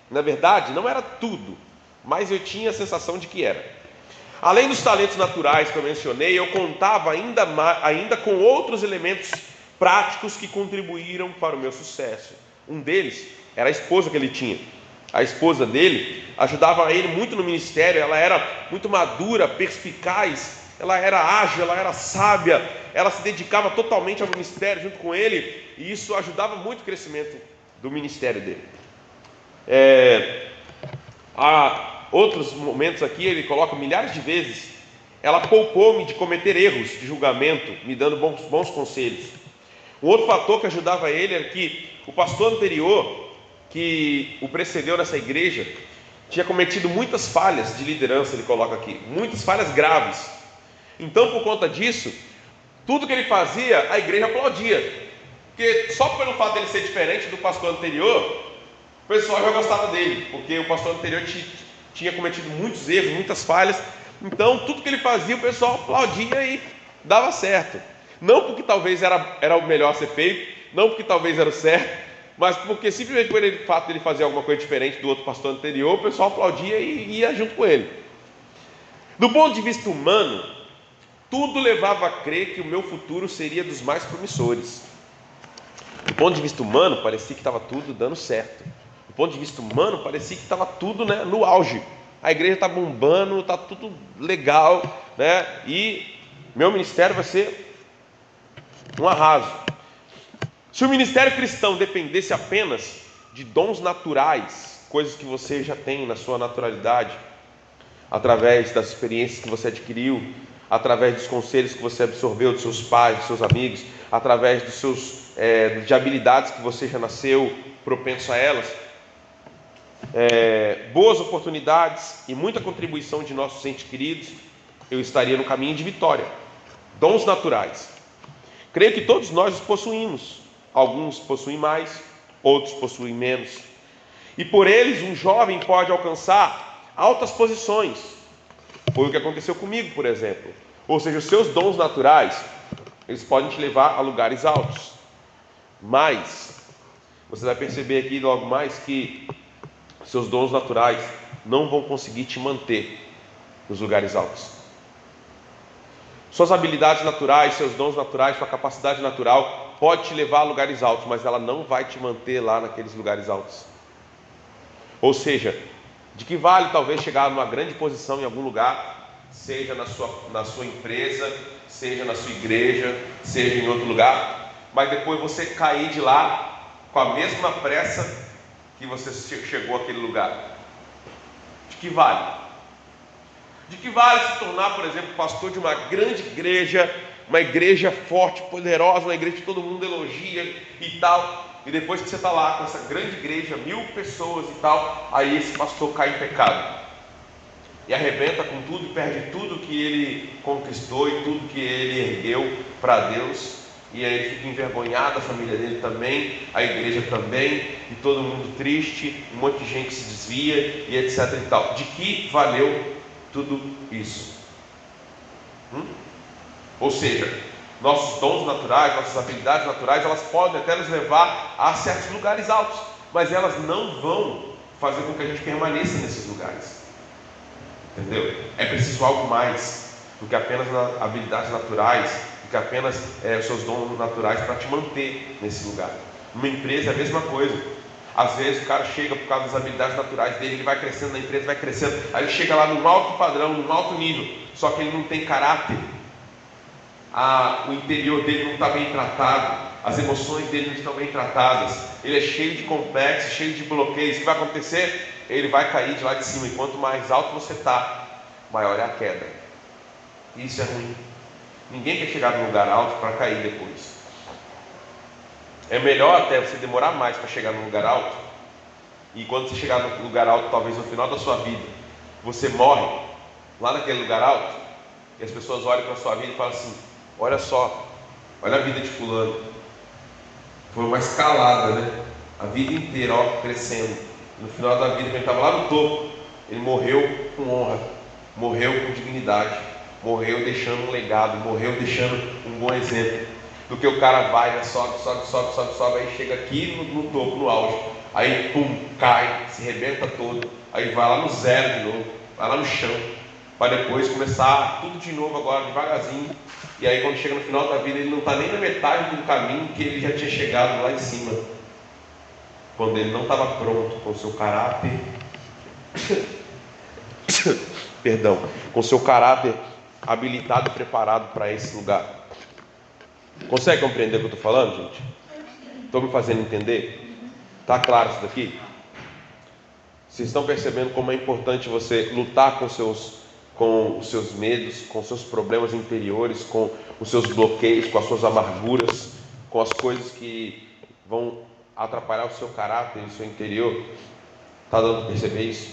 Na verdade, não era tudo, mas eu tinha a sensação de que era. Além dos talentos naturais que eu mencionei, eu contava ainda com outros elementos práticos que contribuíram para o meu sucesso. Um deles era a esposa que ele tinha. A esposa dele ajudava ele muito no ministério, ela era muito madura, perspicaz, ela era ágil, ela era sábia, ela se dedicava totalmente ao ministério junto com ele, e isso ajudava muito o crescimento do ministério dele. Há outros momentos aqui, ele coloca milhares de vezes: ela poupou-me de cometer erros de julgamento, me dando bons conselhos. Um outro fator que ajudava ele era que o pastor anterior, que o precedeu nessa igreja, tinha cometido muitas falhas de liderança, ele coloca aqui, muitas falhas graves. Então, por conta disso, tudo que ele fazia, a igreja aplaudia, porque só pelo fato dele ser diferente do pastor anterior, o pessoal já gostava dele, porque o pastor anterior tinha cometido muitos erros, muitas falhas. Então tudo que ele fazia, o pessoal aplaudia e dava certo. Não porque talvez era o melhor a ser feito, não porque talvez era o certo, mas porque simplesmente por ele, fato de ele fazer alguma coisa diferente do outro pastor anterior, o pessoal aplaudia e ia junto com ele. Do ponto de vista humano, tudo levava a crer que o meu futuro seria dos mais promissores. Do ponto de vista humano, parecia que estava tudo dando certo. Do ponto de vista humano, parecia que estava tudo, né, no auge. A igreja está bombando, está tudo legal, né? E meu ministério vai ser um arraso. Se o ministério cristão dependesse apenas de dons naturais, coisas que você já tem na sua naturalidade, através das experiências que você adquiriu, através dos conselhos que você absorveu dos seus pais, dos seus amigos, através de habilidades que você já nasceu propenso a elas, boas oportunidades e muita contribuição de nossos entes queridos, eu estaria no caminho de vitória. Dons naturais, creio que todos nós os possuímos. Alguns possuem mais, outros possuem menos, e por eles um jovem pode alcançar altas posições. Foi o que aconteceu comigo, por exemplo. Ou seja, os seus dons naturais, eles podem te levar a lugares altos, mas você vai perceber aqui logo mais que seus dons naturais não vão conseguir te manter nos lugares altos. Suas habilidades naturais, seus dons naturais, sua capacidade natural pode te levar a lugares altos, mas ela não vai te manter lá naqueles lugares altos. Ou seja, de que vale talvez chegar numa grande posição em algum lugar, seja na sua empresa, seja na sua igreja, seja em outro lugar, mas depois você cair de lá com a mesma pressa que você chegou àquele lugar? De que vale? De que vale se tornar, por exemplo, pastor de uma grande igreja, uma igreja forte, poderosa, uma igreja que todo mundo elogia e tal, e depois que você está lá com essa grande igreja, 1000 pessoas e tal, aí esse pastor cai em pecado e arrebenta com tudo e perde tudo que ele conquistou e tudo que ele ergueu para Deus, e aí ele fica envergonhado, a família dele também, a igreja também, e todo mundo triste, um monte de gente se desvia e etc e tal. De que valeu tudo isso? Ou seja, nossos dons naturais, nossas habilidades naturais, elas podem até nos levar a certos lugares altos, mas elas não vão fazer com que a gente permaneça nesses lugares. Entendeu? É preciso algo mais do que apenas habilidades naturais, do que apenas os seus dons naturais para te manter nesse lugar. Numa empresa é a mesma coisa. Às vezes o cara chega por causa das habilidades naturais dele, ele vai crescendo na empresa, vai crescendo, aí ele chega lá num alto padrão, num alto nível, só que ele não tem caráter. O interior dele não está bem tratado, as emoções dele não estão bem tratadas, ele é cheio de complexos, cheio de bloqueios. O que vai acontecer? Ele vai cair de lá de cima, e quanto mais alto você está, maior é a queda. Isso é ruim. Ninguém quer chegar num lugar alto para cair depois. É melhor até você demorar mais para chegar num lugar alto, e quando você chegar no lugar alto, talvez no final da sua vida, você morre lá naquele lugar alto, e as pessoas olham para a sua vida e falam assim: olha só, olha a vida de fulano, foi uma escalada, né? A vida inteira, ó, crescendo. No final da vida, quando ele estava lá no topo, ele morreu com honra, morreu com dignidade, morreu deixando um legado, morreu deixando um bom exemplo. Do que o cara vai, né? sobe, aí chega aqui no topo, no auge, aí pum, cai, se rebenta todo, aí vai lá no zero de novo, vai lá no chão, para depois começar tudo de novo agora, devagarzinho. E aí quando chega no final da vida, ele não está nem na metade do caminho que ele já tinha chegado lá em cima. Quando ele não estava pronto com o seu caráter, perdão, com o seu caráter habilitado e preparado para esse lugar. Consegue compreender o que eu estou falando, gente? Estou me fazendo entender? Está claro isso daqui? Vocês estão percebendo como é importante você lutar com os seus medos, com os seus problemas interiores, com os seus bloqueios, com as suas amarguras, com as coisas que vão atrapalhar o seu caráter e o seu interior? Está dando para perceber isso?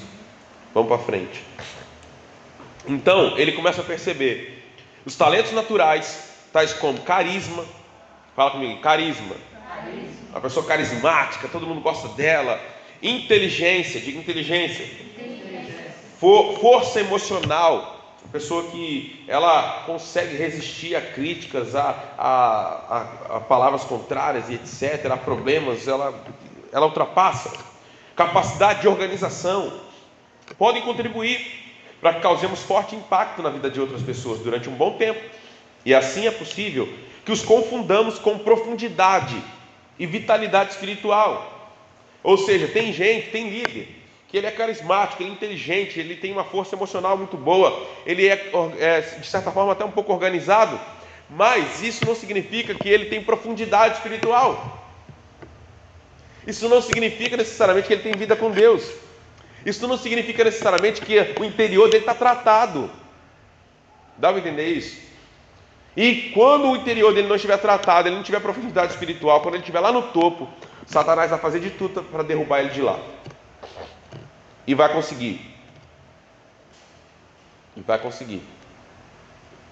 Vamos para frente. Então, ele começa a perceber os talentos naturais, tais como carisma. Fala comigo, carisma. Uma pessoa carismática, todo mundo gosta dela. Inteligência, diga inteligência. Força emocional, uma pessoa que ela consegue resistir a críticas, a palavras contrárias e etc, a problemas, ela ultrapassa. Capacidade de organização, podem contribuir para que causemos forte impacto na vida de outras pessoas durante um bom tempo. E assim é possível que os confundamos com profundidade e vitalidade espiritual. Ou seja, tem gente, tem líder, que ele é carismático, ele é inteligente, ele tem uma força emocional muito boa, ele é de certa forma até um pouco organizado, mas isso não significa que ele tem profundidade espiritual. Isso não significa necessariamente que ele tem vida com Deus. Isso não significa necessariamente que o interior dele está tratado. Dá para entender isso? E quando o interior dele não estiver tratado, ele não tiver profundidade espiritual, quando ele estiver lá no topo, Satanás vai fazer de tudo para derrubar ele de lá. E vai conseguir. E vai conseguir.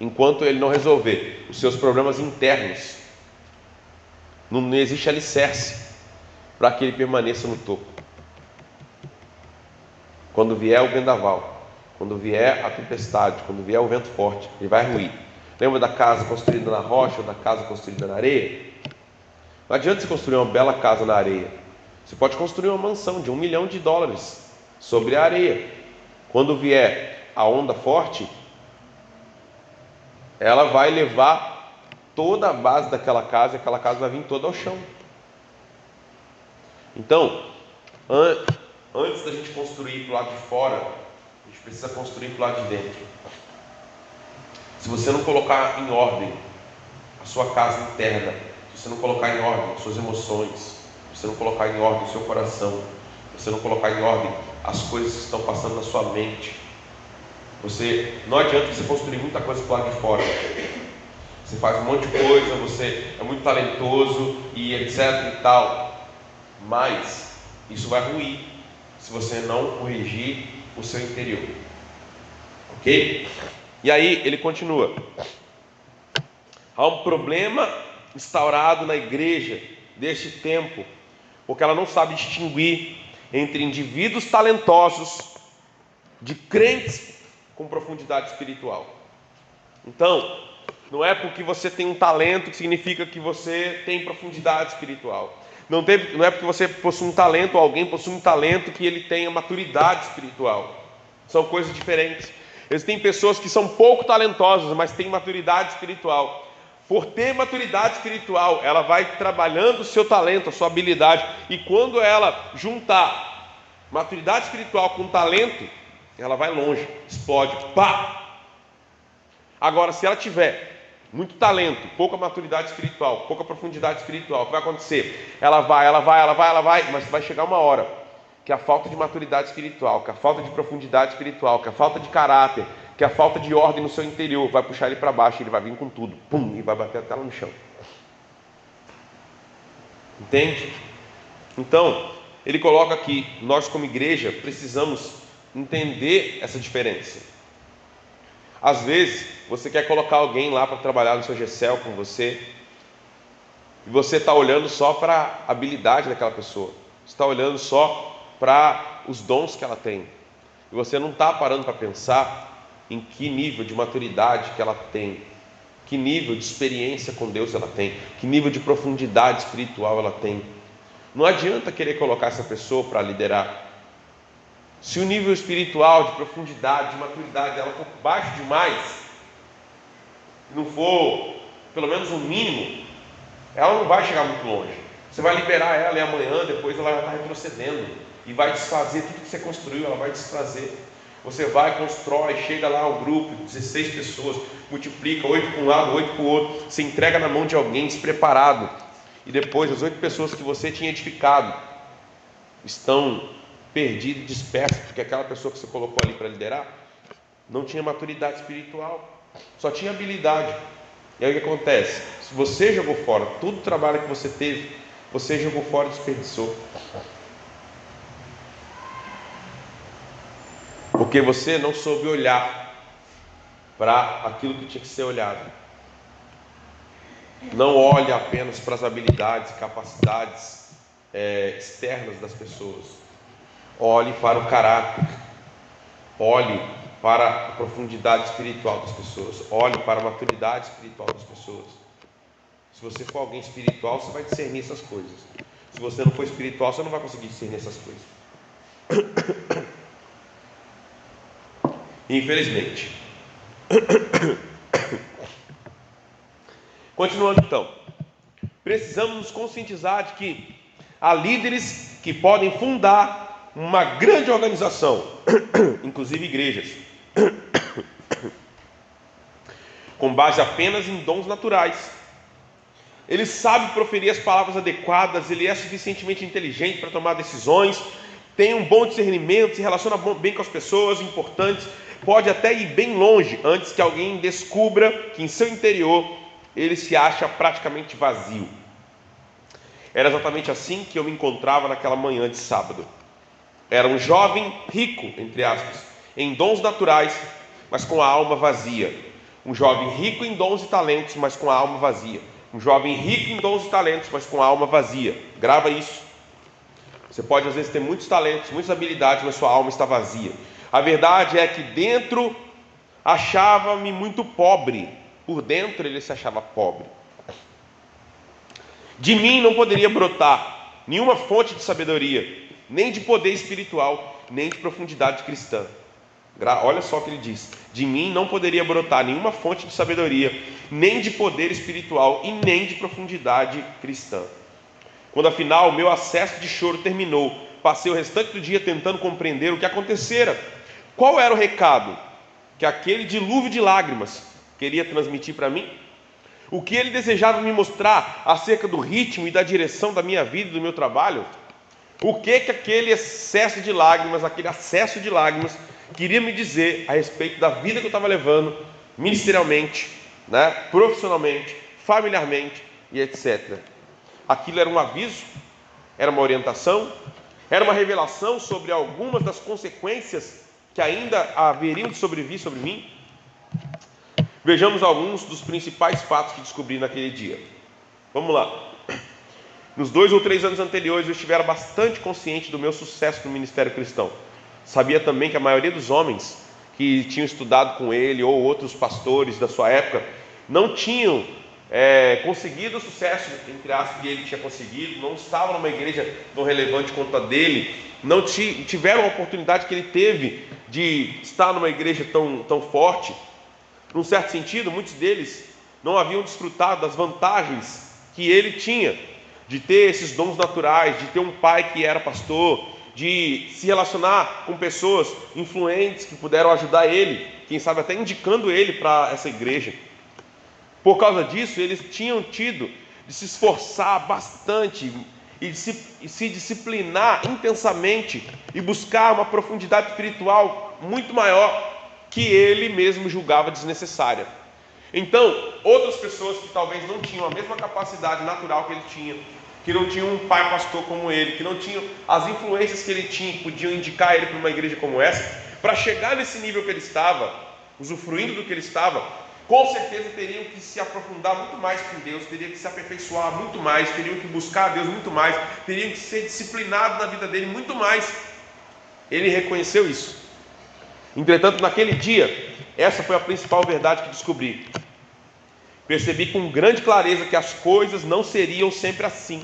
Enquanto ele não resolver os seus problemas internos, não existe alicerce para que ele permaneça no topo. Quando vier o vendaval, quando vier a tempestade, quando vier o vento forte, ele vai ruir. Lembra da casa construída na rocha ou da casa construída na areia? Não adianta você construir uma bela casa na areia. Você pode construir uma mansão de $1 milhão sobre a areia. Quando vier a onda forte, ela vai levar toda a base daquela casa, e aquela casa vai vir toda ao chão. Então, antes da gente construir para o lado de fora, a gente precisa construir para o lado de dentro. Se você não colocar em ordem a sua casa interna, se você não colocar em ordem as suas emoções, se você não colocar em ordem o seu coração, se você não colocar em ordem as coisas que estão passando na sua mente, não adianta você construir muita coisa para o lado de fora. Você faz um monte de coisa, você é muito talentoso e etc e tal, mas isso vai ruir se você não corrigir o seu interior. Ok? E aí ele continua. Há um problema instaurado na igreja deste tempo, porque ela não sabe distinguir entre indivíduos talentosos de crentes com profundidade espiritual. Então, não é porque você tem um talento que significa que você tem profundidade espiritual. Não é porque você possui um talento, ou alguém possui um talento, que ele tenha maturidade espiritual. São coisas diferentes. Existem pessoas que são pouco talentosas, mas têm maturidade espiritual. Por ter maturidade espiritual, ela vai trabalhando o seu talento, a sua habilidade. E quando ela juntar maturidade espiritual com talento, ela vai longe, explode, pá! Agora, se ela tiver muito talento, pouca maturidade espiritual, pouca profundidade espiritual, o que vai acontecer? Ela vai, mas vai chegar uma hora que a falta de maturidade espiritual, que a falta de profundidade espiritual, que a falta de caráter, que a falta de ordem no seu interior vai puxar ele para baixo, ele vai vir com tudo, pum, e vai bater até lá no chão. Entende? Então, ele coloca aqui, nós como igreja precisamos entender essa diferença. Às vezes, você quer colocar alguém lá para trabalhar no seu GCL com você, e você está olhando só para a habilidade daquela pessoa, você está olhando só para os dons que ela tem, e você não está parando para pensar em que nível de maturidade que ela tem, que nível de experiência com Deus ela tem, que nível de profundidade espiritual ela tem. Não adianta querer colocar essa pessoa para liderar. Se o nível espiritual, de profundidade, de maturidade dela for baixo demais, não for pelo menos o mínimo, ela não vai chegar muito longe. Você vai liberar ela e amanhã, depois ela vai estar retrocedendo e vai desfazer tudo que você construiu, ela vai desfazer. Você vai, constrói, chega lá ao grupo, 16 pessoas, multiplica 8 para um lado, 8 para o outro, você entrega na mão de alguém despreparado, e depois as 8 pessoas que você tinha edificado estão perdidas, dispersas, porque aquela pessoa que você colocou ali para liderar não tinha maturidade espiritual, só tinha habilidade. E aí o que acontece? Se você jogou fora todo o trabalho que você teve, você jogou fora e desperdiçou. Porque você não soube olhar para aquilo que tinha que ser olhado. Não olhe apenas para as habilidades e capacidades externas das pessoas. Olhe para o caráter. Olhe para a profundidade espiritual das pessoas. Olhe para a maturidade espiritual das pessoas. Se você for alguém espiritual, você vai discernir essas coisas. Se você não for espiritual, você não vai conseguir discernir essas coisas. Infelizmente. Continuando então, precisamos nos conscientizar de que há líderes que podem fundar uma grande organização, inclusive igrejas, com base apenas em dons naturais. Ele sabe proferir as palavras adequadas, ele é suficientemente inteligente para tomar decisões, tem um bom discernimento, se relaciona bem com as pessoas importantes, pode até ir bem longe antes que alguém descubra que em seu interior ele se acha praticamente vazio. Era exatamente assim que eu me encontrava naquela manhã de sábado. Era um jovem rico, entre aspas, em dons naturais, mas com a alma vazia. Um jovem rico em dons e talentos, mas com a alma vazia. Um jovem rico em dons e talentos, mas com a alma vazia. Grava isso. Você pode às vezes ter muitos talentos, muitas habilidades, mas sua alma está vazia. A verdade é que dentro achava-me muito pobre. Por dentro ele se achava pobre. De mim não poderia brotar nenhuma fonte de sabedoria, nem de poder espiritual, nem de profundidade cristã. Olha só o que ele diz: de mim não poderia brotar nenhuma fonte de sabedoria, nem de poder espiritual e nem de profundidade cristã. Quando afinal o meu acesso de choro terminou, passei o restante do dia tentando compreender o que acontecera. Qual era o recado que aquele dilúvio de lágrimas queria transmitir para mim? O que ele desejava me mostrar acerca do ritmo e da direção da minha vida e do meu trabalho? O que aquele excesso de lágrimas, aquele acesso de lágrimas queria me dizer a respeito da vida que eu estava levando, ministerialmente, profissionalmente, familiarmente e etc. Aquilo era um aviso, era uma orientação, era uma revelação sobre algumas das consequências que ainda haveriam de sobrevir sobre mim. Vejamos alguns dos principais fatos que descobri naquele dia. Vamos lá. Nos 2 ou 3 anos anteriores eu estivera bastante consciente do meu sucesso no ministério cristão. Sabia também que a maioria dos homens que tinham estudado com ele ou outros pastores da sua época não tinham conseguido o sucesso, entre aspas, que ele tinha conseguido, não estavam numa igreja tão relevante quanto a dele, não tiveram a oportunidade que ele teve de estar numa igreja tão forte. Num certo sentido, muitos deles não haviam desfrutado das vantagens que ele tinha, de ter esses dons naturais, de ter um pai que era pastor, de se relacionar com pessoas influentes que puderam ajudar ele, quem sabe até indicando ele para essa igreja. Por causa disso, eles tinham tido de se esforçar bastante e de se disciplinar intensamente e buscar uma profundidade espiritual muito maior que ele mesmo julgava desnecessária. Então, outras pessoas que talvez não tinham a mesma capacidade natural que ele tinha, que não tinham um pai pastor como ele, que não tinham as influências que ele tinha, que podiam indicar ele para uma igreja como essa, para chegar nesse nível que ele estava, usufruindo do que ele estava, com certeza teriam que se aprofundar muito mais com Deus, teriam que se aperfeiçoar muito mais, teriam que buscar a Deus muito mais, teriam que ser disciplinados na vida dele muito mais. Ele reconheceu isso. Entretanto, naquele dia, essa foi a principal verdade que descobri. Percebi com grande clareza que as coisas não seriam sempre assim.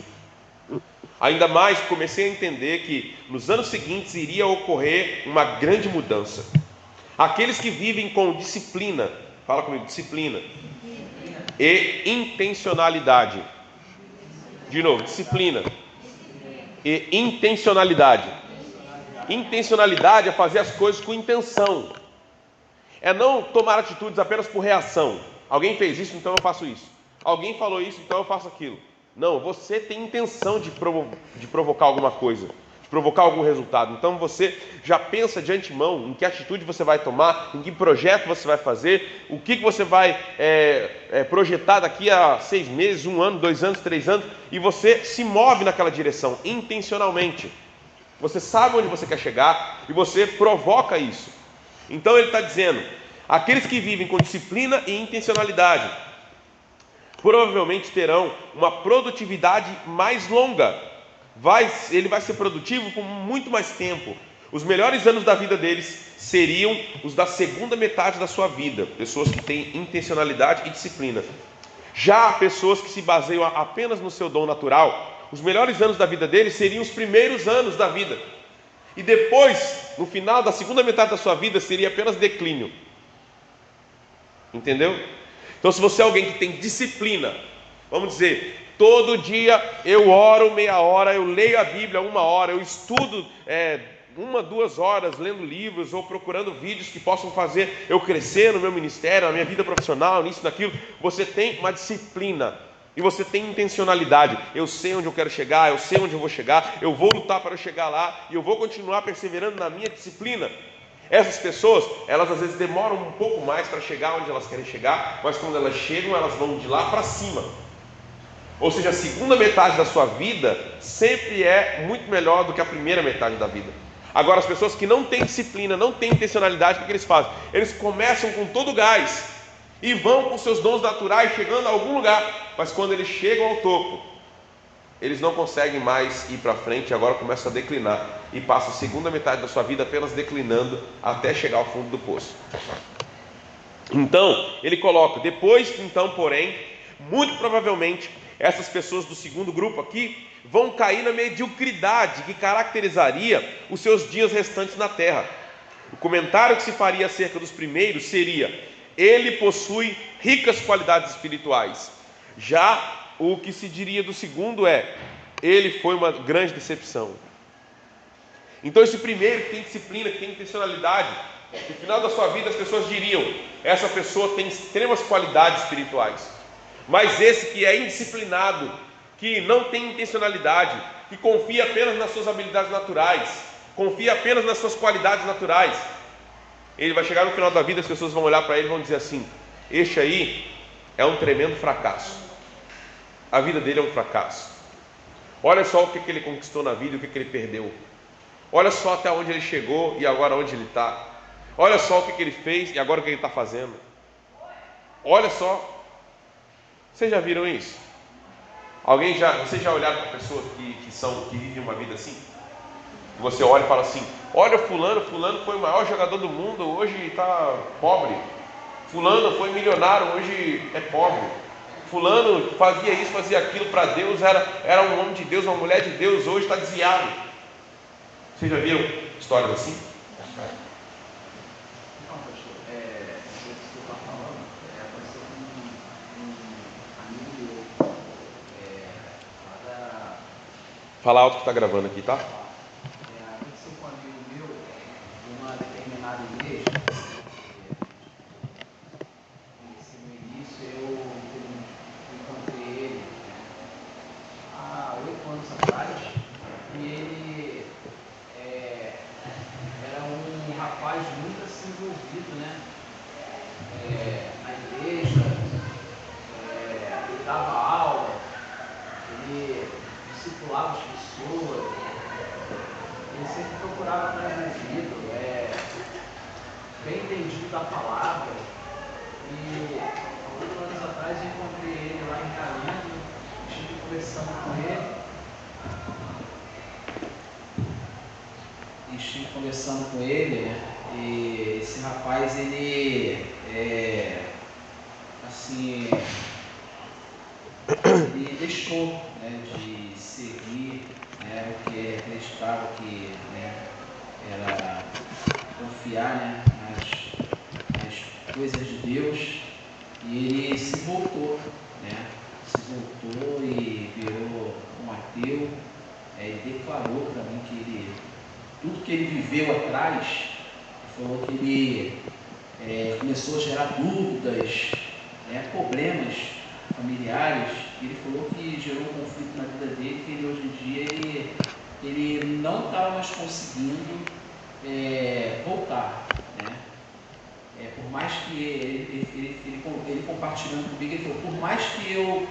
Ainda mais comecei a entender que nos anos seguintes iria ocorrer uma grande mudança. Aqueles que vivem com disciplina, fala comigo, disciplina e intencionalidade. De novo, disciplina e intencionalidade. Intencionalidade é fazer as coisas com intenção. É não tomar atitudes apenas por reação. Alguém fez isso, então eu faço isso. Alguém falou isso, então eu faço aquilo. Não, você tem intenção de provocar alguma coisa, de provocar algum resultado. Então você já pensa de antemão em que atitude você vai tomar, em que projeto você vai fazer, o que você vai projetar daqui a 6 meses, 1 ano, 2 anos, 3 anos, e você se move naquela direção, intencionalmente. Você sabe onde você quer chegar e você provoca isso. Então ele está dizendo, aqueles que vivem com disciplina e intencionalidade, provavelmente terão uma produtividade mais longa. Ele vai ser produtivo por muito mais tempo. Os melhores anos da vida deles seriam os da segunda metade da sua vida. Pessoas que têm intencionalidade e disciplina. Já pessoas que se baseiam apenas no seu dom natural, os melhores anos da vida deles seriam os primeiros anos da vida. E depois, no final da segunda metade da sua vida, seria apenas declínio. Entendeu? Então, se você é alguém que tem disciplina, vamos dizer, todo dia eu oro meia hora, eu leio a Bíblia 1 hora, eu estudo 1, 2 horas lendo livros ou procurando vídeos que possam fazer eu crescer no meu ministério, na minha vida profissional, nisso, naquilo. Você tem uma disciplina e você tem intencionalidade. Eu sei onde eu quero chegar, eu sei onde eu vou chegar, eu vou lutar para eu chegar lá e eu vou continuar perseverando na minha disciplina. Essas pessoas, elas às vezes demoram um pouco mais para chegar onde elas querem chegar, mas quando elas chegam, elas vão de lá para cima. Ou seja, a segunda metade da sua vida sempre é muito melhor do que a primeira metade da vida. Agora, as pessoas que não têm disciplina, não têm intencionalidade, o que eles fazem? Eles começam com todo o gás e vão com seus dons naturais chegando a algum lugar, mas quando eles chegam ao topo, eles não conseguem mais ir para frente e agora começam a declinar e passam a segunda metade da sua vida apenas declinando até chegar ao fundo do poço. Então, ele coloca, depois, então, porém, muito provavelmente, essas pessoas do segundo grupo aqui vão cair na mediocridade que caracterizaria os seus dias restantes na terra. O comentário que se faria acerca dos primeiros seria: ele possui ricas qualidades espirituais. Já o que se diria do segundo é: ele foi uma grande decepção. Então esse primeiro que tem disciplina, que tem intencionalidade, no final da sua vida as pessoas diriam: essa pessoa tem extremas qualidades espirituais. Mas esse que é indisciplinado, que não tem intencionalidade, que confia apenas nas suas habilidades naturais, confia apenas nas suas qualidades naturais, ele vai chegar no final da vida, as pessoas vão olhar para ele e vão dizer assim: este aí é um tremendo fracasso. A vida dele é um fracasso. Olha só o que ele conquistou na vida e o que ele perdeu. Olha só até onde ele chegou e agora onde ele está. Olha só o que ele fez e agora o que ele está fazendo. Olha só. Vocês já viram isso? Vocês já olharam para pessoas que vivem uma vida assim? Você olha e fala assim: olha fulano foi o maior jogador do mundo, hoje está pobre. Fulano foi milionário, hoje é pobre. Fulano fazia isso, fazia aquilo para Deus, era um homem de Deus, uma mulher de Deus, hoje está desviado. Vocês já viram histórias assim? Não, pastor, isso que eu estava falando, aconteceu com um amigo lá da... Fala alto que está gravando aqui, tá? Aconteceu com um amigo meu, numa determinada igreja. No início eu encontrei ele há 8 anos atrás, e ele era um rapaz muito assim envolvido, né? Na igreja, ele dava aula, ele discipulava as pessoas, ele sempre procurava estar envolvido, bem entendido da palavra. E há 8 anos atrás eu encontrei ele lá em Realengo, estive conversando com ele. Né? E esse rapaz, ele ele deixou, né, de seguir né, o que acreditava que, né, era confiar, né, nas coisas de Deus, e ele se voltou, né, e virou um ateu. Ele declarou para mim que tudo que ele viveu atrás, falou que ele começou a gerar dúvidas, né, problemas familiares. Ele falou que gerou um conflito na vida dele, que ele, hoje em dia ele não estava mais conseguindo voltar, né? Por mais que ele compartilhando comigo, ele falou, por mais que eu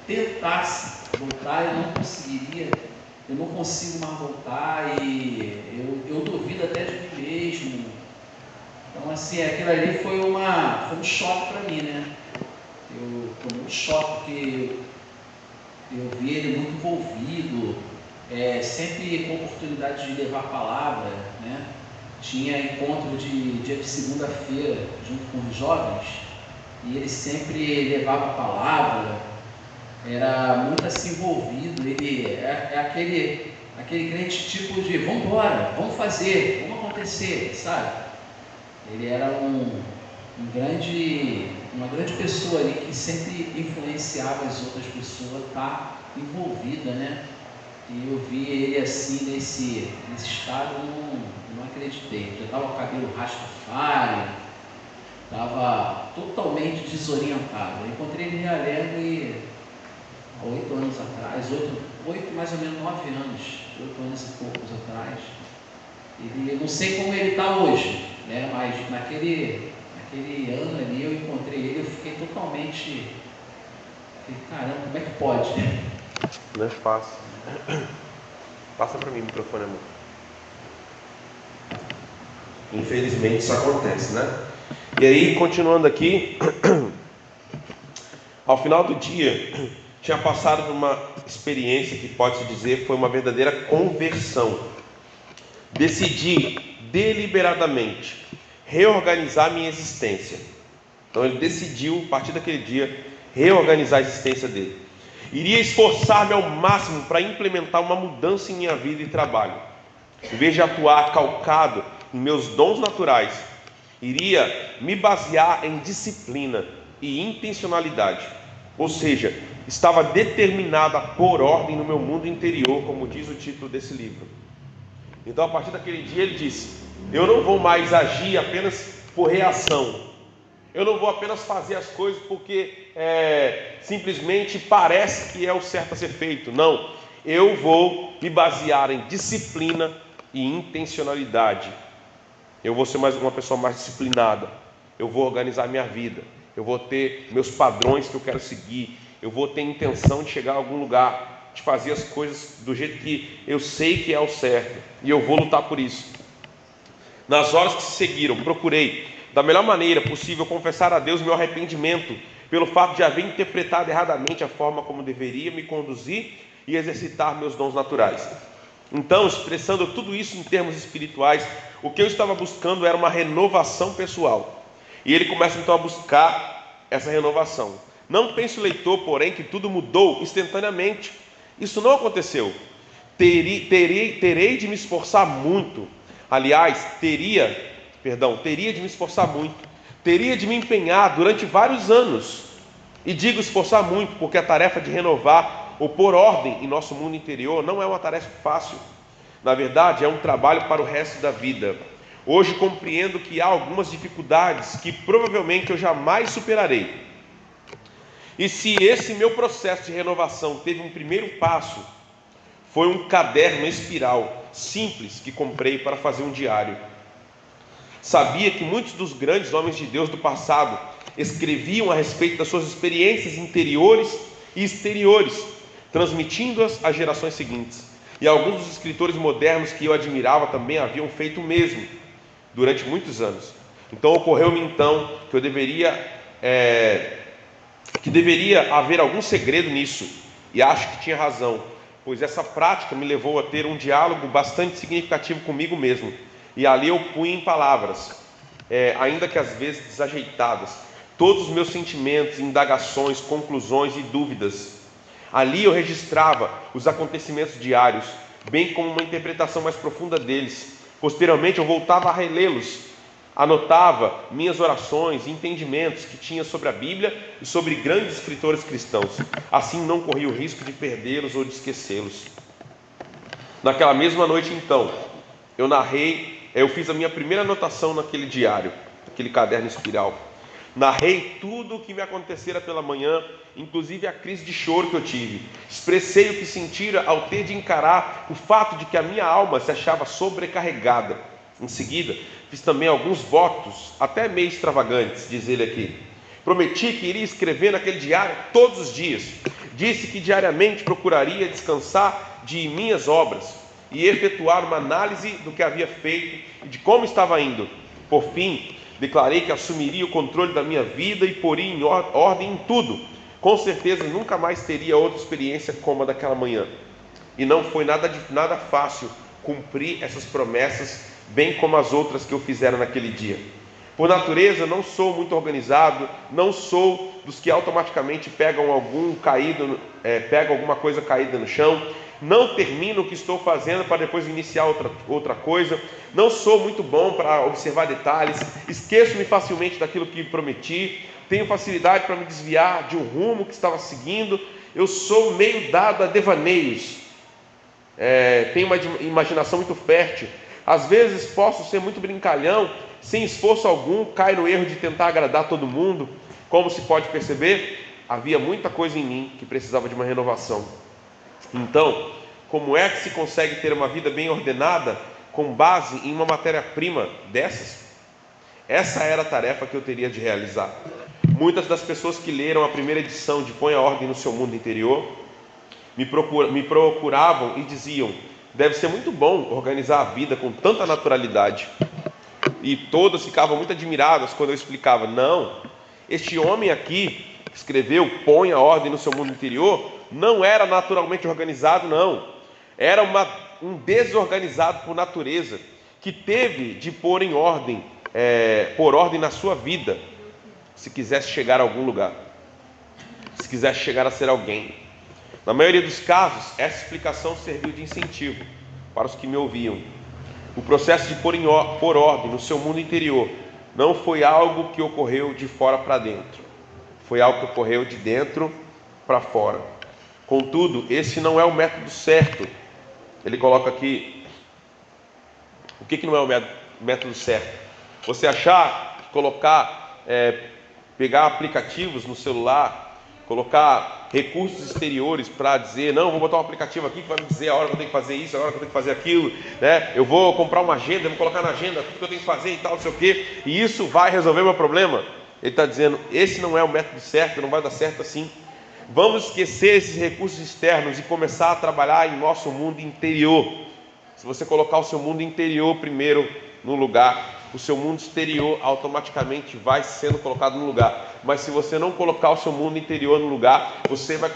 tentasse voltar, eu não conseguiria, eu não consigo mais voltar, e eu duvido até de mim mesmo. Então, assim, aquilo ali foi um choque para mim, né? Foi um choque, porque eu vi ele muito envolvido, sempre com oportunidade de levar a palavra, né? Tinha encontro dia de segunda-feira junto com os jovens, e ele sempre levava a palavra, era muito assim envolvido. Ele aquele crente tipo de vamos embora, vamos fazer, vamos acontecer, sabe? Ele era uma grande pessoa ali, que sempre influenciava as outras pessoas a estar envolvida, né? E eu vi ele assim, nesse estado, eu não acreditei. Já estava com o cabelo rastafari, estava totalmente desorientado. Eu encontrei ele em Realengo há 8 anos atrás, mais ou menos 9 anos, 8 anos e poucos atrás. Eu não sei como ele está hoje, né? Mas naquele ano ali eu encontrei ele, eu fiquei totalmente, caramba, como é que pode? Não é fácil. Passa para mim o microfone, amor. Infelizmente isso acontece, né? E aí, continuando aqui, ao final do dia, tinha passado por uma experiência que pode-se dizer foi uma verdadeira conversão. Decidi deliberadamente reorganizar minha existência. Então ele decidiu, a partir daquele dia, reorganizar a existência dele. Iria esforçar-me ao máximo para implementar uma mudança em minha vida e trabalho. Em vez de atuar calcado em meus dons naturais, iria me basear em disciplina e intencionalidade. Ou seja, estava determinado a pôr ordem no meu mundo interior, como diz o título desse livro. Então, a partir daquele dia, ele disse: eu não vou mais agir apenas por reação. Eu não vou apenas fazer as coisas porque simplesmente parece que é o certo a ser feito. Não, eu vou me basear em disciplina e intencionalidade. Eu vou ser uma pessoa mais disciplinada. Eu vou organizar minha vida. Eu vou ter meus padrões que eu quero seguir. Eu vou ter intenção de chegar a algum lugar, de fazer as coisas do jeito que eu sei que é o certo, e eu vou lutar por isso. Nas horas que se seguiram, procurei, da melhor maneira possível, confessar a Deus meu arrependimento pelo fato de haver interpretado erradamente a forma como deveria me conduzir e exercitar meus dons naturais. Então, expressando tudo isso em termos espirituais, o que eu estava buscando era uma renovação pessoal. E ele começa então a buscar essa renovação. Não pense o leitor, porém, que tudo mudou instantaneamente. Isso não aconteceu. Terei de me esforçar muito. Aliás, teria de me esforçar muito. Teria de me empenhar durante vários anos. E digo esforçar muito, porque a tarefa de renovar ou pôr ordem em nosso mundo interior não é uma tarefa fácil. Na verdade, é um trabalho para o resto da vida. Hoje compreendo que há algumas dificuldades que provavelmente eu jamais superarei. E se esse meu processo de renovação teve um primeiro passo, foi um caderno espiral simples que comprei para fazer um diário. Sabia que muitos dos grandes homens de Deus do passado escreviam a respeito das suas experiências interiores e exteriores, transmitindo-as às gerações seguintes. E alguns dos escritores modernos que eu admirava também haviam feito o mesmo durante muitos anos. Então ocorreu-me que deveria haver algum segredo nisso, e acho que tinha razão, pois essa prática me levou a ter um diálogo bastante significativo comigo mesmo, e ali eu punha em palavras, ainda que às vezes desajeitadas, todos os meus sentimentos, indagações, conclusões e dúvidas. Ali eu registrava os acontecimentos diários, bem como uma interpretação mais profunda deles. Posteriormente eu voltava a relê-los, anotava minhas orações e entendimentos que tinha sobre a Bíblia e sobre grandes escritores cristãos. Assim não corria o risco de perdê-los ou de esquecê-los. Naquela mesma noite então, eu fiz a minha primeira anotação naquele diário, naquele caderno espiral. Narrei tudo o que me acontecera pela manhã, inclusive a crise de choro que eu tive. Expressei o que sentira ao ter de encarar o fato de que a minha alma se achava sobrecarregada. Em seguida, fiz também alguns votos, até meio extravagantes, diz ele aqui. Prometi que iria escrever naquele diário todos os dias. Disse que diariamente procuraria descansar de minhas obras e efetuar uma análise do que havia feito e de como estava indo. Por fim, declarei que assumiria o controle da minha vida e poria em ordem em tudo. Com certeza nunca mais teria outra experiência como a daquela manhã. E não foi nada fácil cumprir essas promessas, bem como as outras que eu fizera naquele dia. Por natureza, não sou muito organizado, não sou dos que automaticamente pegam alguma coisa caída no chão. Não termino o que estou fazendo para depois iniciar outra coisa. Não sou muito bom para observar detalhes. Esqueço-me facilmente daquilo que prometi. Tenho facilidade para me desviar de um rumo que estava seguindo. Eu sou meio dado a devaneios. Tenho uma imaginação muito fértil. Às vezes posso ser muito brincalhão, sem esforço algum, caio no erro de tentar agradar todo mundo. Como se pode perceber, havia muita coisa em mim que precisava de uma renovação. Então, como é que se consegue ter uma vida bem ordenada com base em uma matéria-prima dessas? Essa era a tarefa que eu teria de realizar. Muitas das pessoas que leram a primeira edição de Põe a Ordem no Seu Mundo Interior me procuravam e diziam: deve ser muito bom organizar a vida com tanta naturalidade. E todas ficavam muito admiradas quando eu explicava: não, este homem aqui que escreveu Põe a Ordem no Seu Mundo Interior não era naturalmente organizado, não. Era um desorganizado por natureza, que teve de pôr ordem na sua vida, se quisesse chegar a algum lugar, se quisesse chegar a ser alguém. Na maioria dos casos, essa explicação serviu de incentivo para os que me ouviam. O processo de pôr ordem no seu mundo interior não foi algo que ocorreu de fora para dentro, foi algo que ocorreu de dentro para fora. Contudo, esse não é o método certo. Ele coloca aqui, o que não é o método certo? Você achar que pegar aplicativos no celular, colocar recursos exteriores para dizer: não, vou botar um aplicativo aqui que vai me dizer a hora que eu tenho que fazer isso, a hora que eu tenho que fazer aquilo, né? Eu vou comprar uma agenda, vou colocar na agenda tudo que eu tenho que fazer e tal, não sei o quê, e isso vai resolver meu problema. Ele está dizendo: esse não é o método certo, não vai dar certo assim. Vamos esquecer esses recursos externos e começar a trabalhar em nosso mundo interior. Se você colocar o seu mundo interior primeiro no lugar, o seu mundo exterior automaticamente vai sendo colocado no lugar. Mas se você não colocar o seu mundo interior no lugar, você vai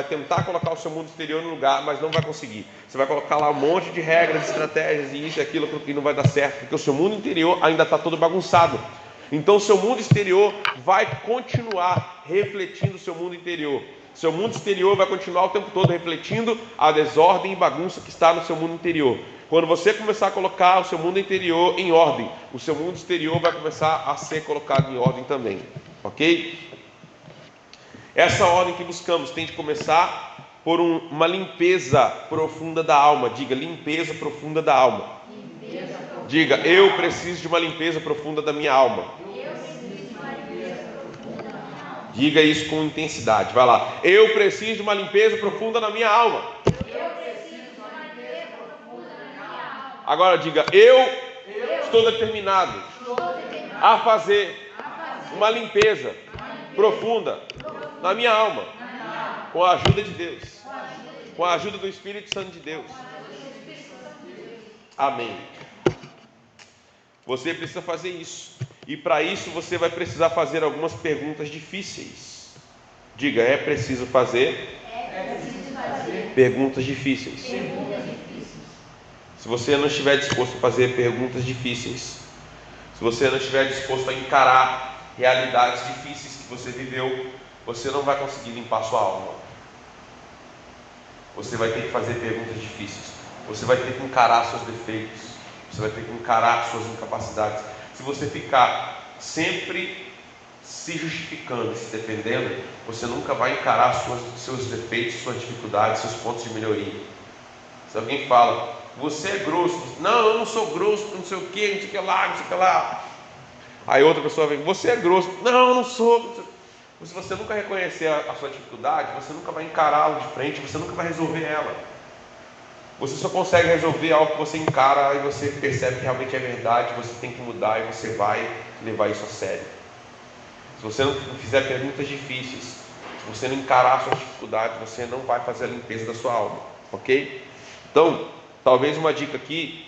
tentar colocar o seu mundo exterior no lugar, mas não vai conseguir. Você vai colocar lá um monte de regras, estratégias e isso e aquilo que não vai dar certo, porque o seu mundo interior ainda está todo bagunçado. Então o seu mundo exterior vai continuar refletindo o seu mundo interior. Seu mundo exterior vai continuar o tempo todo refletindo a desordem e bagunça que está no seu mundo interior. Quando você começar a colocar o seu mundo interior em ordem, o seu mundo exterior vai começar a ser colocado em ordem também. Ok? Essa ordem que buscamos tem de começar por uma limpeza profunda da alma. Diga: limpeza profunda da alma. Diga: eu preciso de uma limpeza profunda da minha alma. Diga isso com intensidade. Vai lá. Eu preciso de uma limpeza profunda na minha alma. Agora diga: eu estou determinado a fazer uma limpeza profunda na minha alma, com a ajuda de Deus, com a ajuda do Espírito Santo de Deus. Amém. Você precisa fazer isso. E para isso você vai precisar fazer algumas perguntas difíceis. Diga: é preciso fazer perguntas difíceis. Se você não estiver disposto a fazer perguntas difíceis, se você não estiver disposto a encarar realidades difíceis que você viveu, você não vai conseguir limpar sua alma. Você vai ter que fazer perguntas difíceis. Você vai ter que encarar seus defeitos. Você vai ter que encarar suas incapacidades. Se você ficar sempre se justificando, se defendendo, você nunca vai encarar seus defeitos, suas dificuldades, seus pontos de melhoria. Se alguém fala, você é grosso, não, eu não sou grosso, não sei o que, não sei o que lá, não sei o que lá. Aí outra pessoa vem, você é grosso, não, eu não sou. Se você nunca reconhecer a sua dificuldade, você nunca vai encará-la de frente, você nunca vai resolver ela. Você só consegue resolver algo que você encara e você percebe que realmente é verdade, você tem que mudar e você vai levar isso a sério. Se você não fizer perguntas difíceis, se você não encarar suas dificuldades, você não vai fazer a limpeza da sua alma, ok? Então, talvez uma dica aqui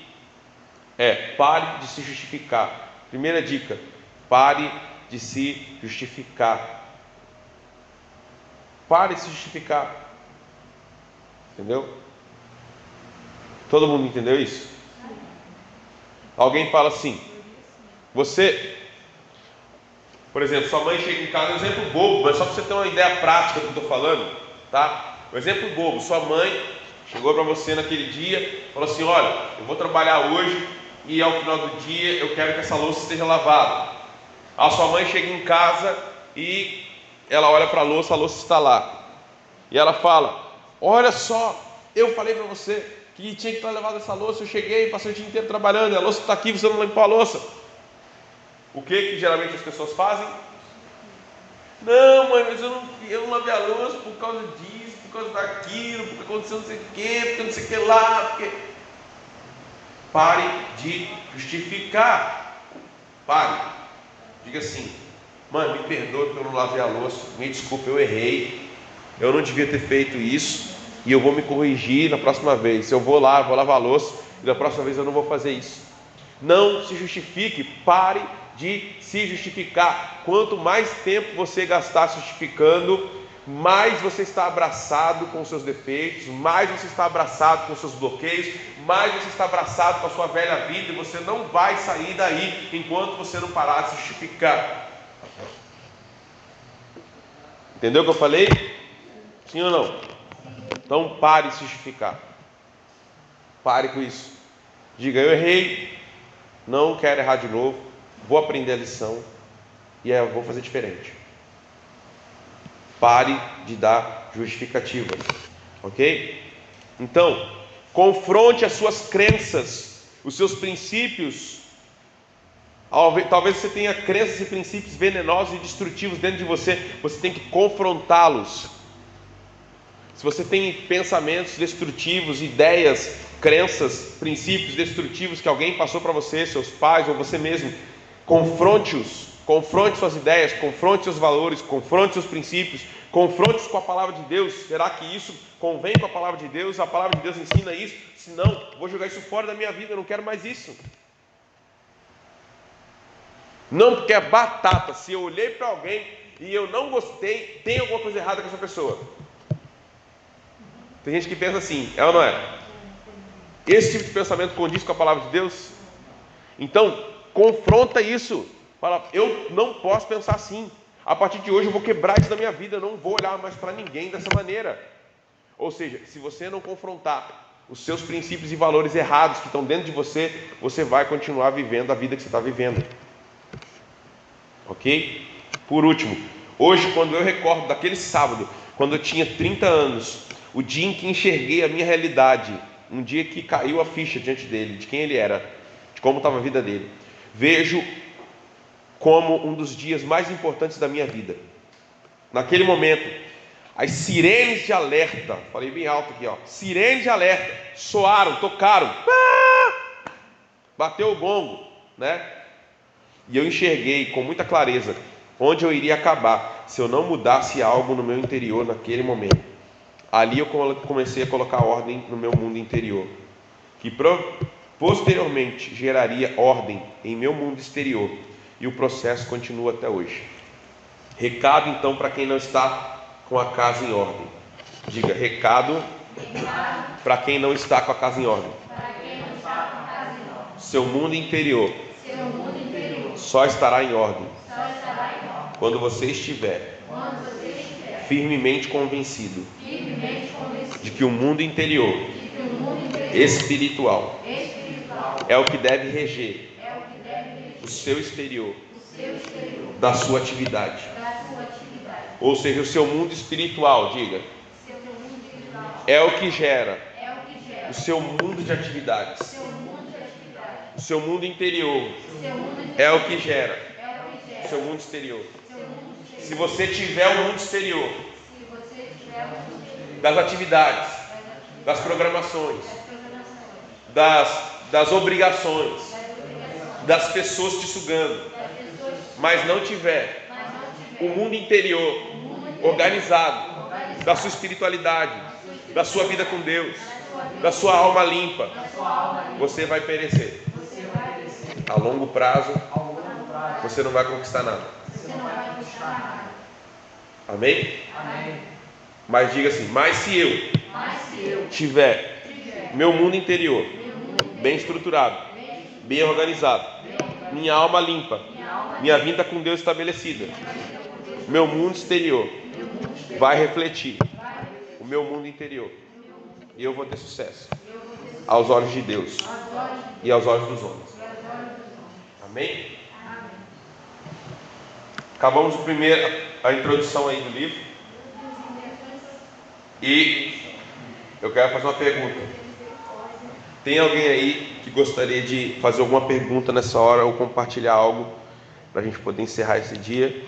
é: pare de se justificar. Primeira dica: pare de se justificar. Pare de se justificar. Entendeu? Todo mundo entendeu isso? Alguém fala assim, você, por exemplo, sua mãe chega em casa, um exemplo bobo, mas só para você ter uma ideia prática do que eu estou falando, tá? Um exemplo bobo: sua mãe chegou para você naquele dia, falou assim, olha, eu vou trabalhar hoje e ao final do dia eu quero que essa louça esteja lavada. A sua mãe chega em casa e ela olha para a louça está lá. E ela fala, olha só, eu falei para você que tinha que estar levado essa louça, eu cheguei, passei o dia inteiro trabalhando, e a louça está aqui, você não limpou a louça. O que geralmente as pessoas fazem? Não, mãe, mas eu não lavei a louça por causa disso, por causa daquilo, porque aconteceu não sei o que, porque não sei o que lá, porque... Pare de justificar. Pare. Diga assim, mãe, me perdoe porque eu não lavei a louça, me desculpe, eu errei, eu não devia ter feito isso, e eu vou me corrigir na próxima vez. Eu vou lá, vou lavar a louça, e da próxima vez eu não vou fazer isso. Não se justifique, pare de se justificar. Quanto mais tempo você gastar se justificando, mais você está abraçado com os seus defeitos, mais você está abraçado com os seus bloqueios, mais você está abraçado com a sua velha vida, e você não vai sair daí enquanto você não parar de se justificar. Entendeu o que eu falei? Sim ou não? Então pare de se justificar. Pare com isso. Diga, eu errei, não quero errar de novo, vou aprender a lição e eu vou fazer diferente. Pare de dar justificativas, ok? Então, confronte as suas crenças, os seus princípios. Talvez você tenha crenças e princípios venenosos e destrutivos dentro de você, você tem que confrontá-los. Se você tem pensamentos destrutivos, ideias, crenças, princípios destrutivos que alguém passou para você, seus pais ou você mesmo, confronte-os, confronte suas ideias, confronte seus valores, confronte seus princípios, confronte-os com a palavra de Deus. Será que isso convém com a palavra de Deus? A palavra de Deus ensina isso? Se não, vou jogar isso fora da minha vida, eu não quero mais isso. Não, porque é batata. Se eu olhei para alguém e eu não gostei, tem alguma coisa errada com essa pessoa. Tem gente que pensa assim, é ou não é? Esse tipo de pensamento condiz com a palavra de Deus? Então, confronta isso. Fala, eu não posso pensar assim. A partir de hoje eu vou quebrar isso da minha vida, eu não vou olhar mais para ninguém dessa maneira. Ou seja, se você não confrontar os seus princípios e valores errados que estão dentro de você, você vai continuar vivendo a vida que você está vivendo. Ok? Por último, hoje, quando eu recordo daquele sábado, quando eu tinha 30 anos, o dia em que enxerguei a minha realidade, um dia que caiu a ficha diante dele, de quem ele era, de como estava a vida dele, vejo como um dos dias mais importantes da minha vida. Naquele momento, as sirenes de alerta, falei bem alto aqui, ó, sirenes de alerta, soaram, tocaram, bateu o gongo, né? E eu enxerguei com muita clareza onde eu iria acabar se eu não mudasse algo no meu interior naquele momento. Ali eu comecei a colocar ordem no meu mundo interior, que posteriormente geraria ordem em meu mundo exterior, e o processo continua até hoje. Recado então para quem não está com a casa em ordem. Diga, recado para quem não está com a casa em ordem. Seu mundo interior só estará em ordem quando você estiver firmemente convencido de que o mundo interior espiritual é o que deve reger o seu exterior da sua atividade. Ou seja, o seu mundo espiritual, diga, é o que gera o seu mundo de atividades. O seu mundo interior é o que gera o seu mundo exterior. Se você tiver o mundo exterior das atividades, das programações, das obrigações, das pessoas te sugando, mas não tiver o mundo interior organizado da sua espiritualidade, da sua vida com Deus, da sua alma limpa, você vai perecer. A longo prazo, você não vai conquistar nada. Amém? Mas diga assim, mas se eu tiver meu mundo interior bem estruturado, bem organizado, minha alma limpa, minha vida com Deus estabelecida, meu mundo exterior vai refletir o meu mundo interior e eu vou ter sucesso aos olhos de Deus e aos olhos dos homens. Amém? Acabamos a introdução aí do livro e eu quero fazer uma pergunta. Tem alguém aí que gostaria de fazer alguma pergunta nessa hora ou compartilhar algo para a gente poder encerrar esse dia?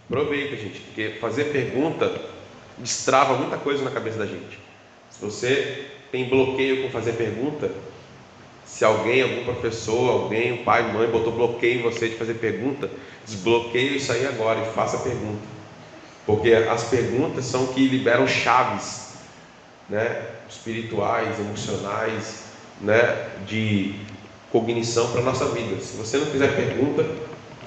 Aproveita, gente, porque fazer pergunta destrava muita coisa na cabeça da gente. Se você tem bloqueio com fazer pergunta, se alguém, algum professor, alguém, um pai, mãe botou bloqueio em você de fazer pergunta, desbloqueie isso aí agora e faça pergunta. Porque as perguntas são que liberam chaves, né, espirituais, emocionais, né, de cognição para a nossa vida. Se você não fizer pergunta,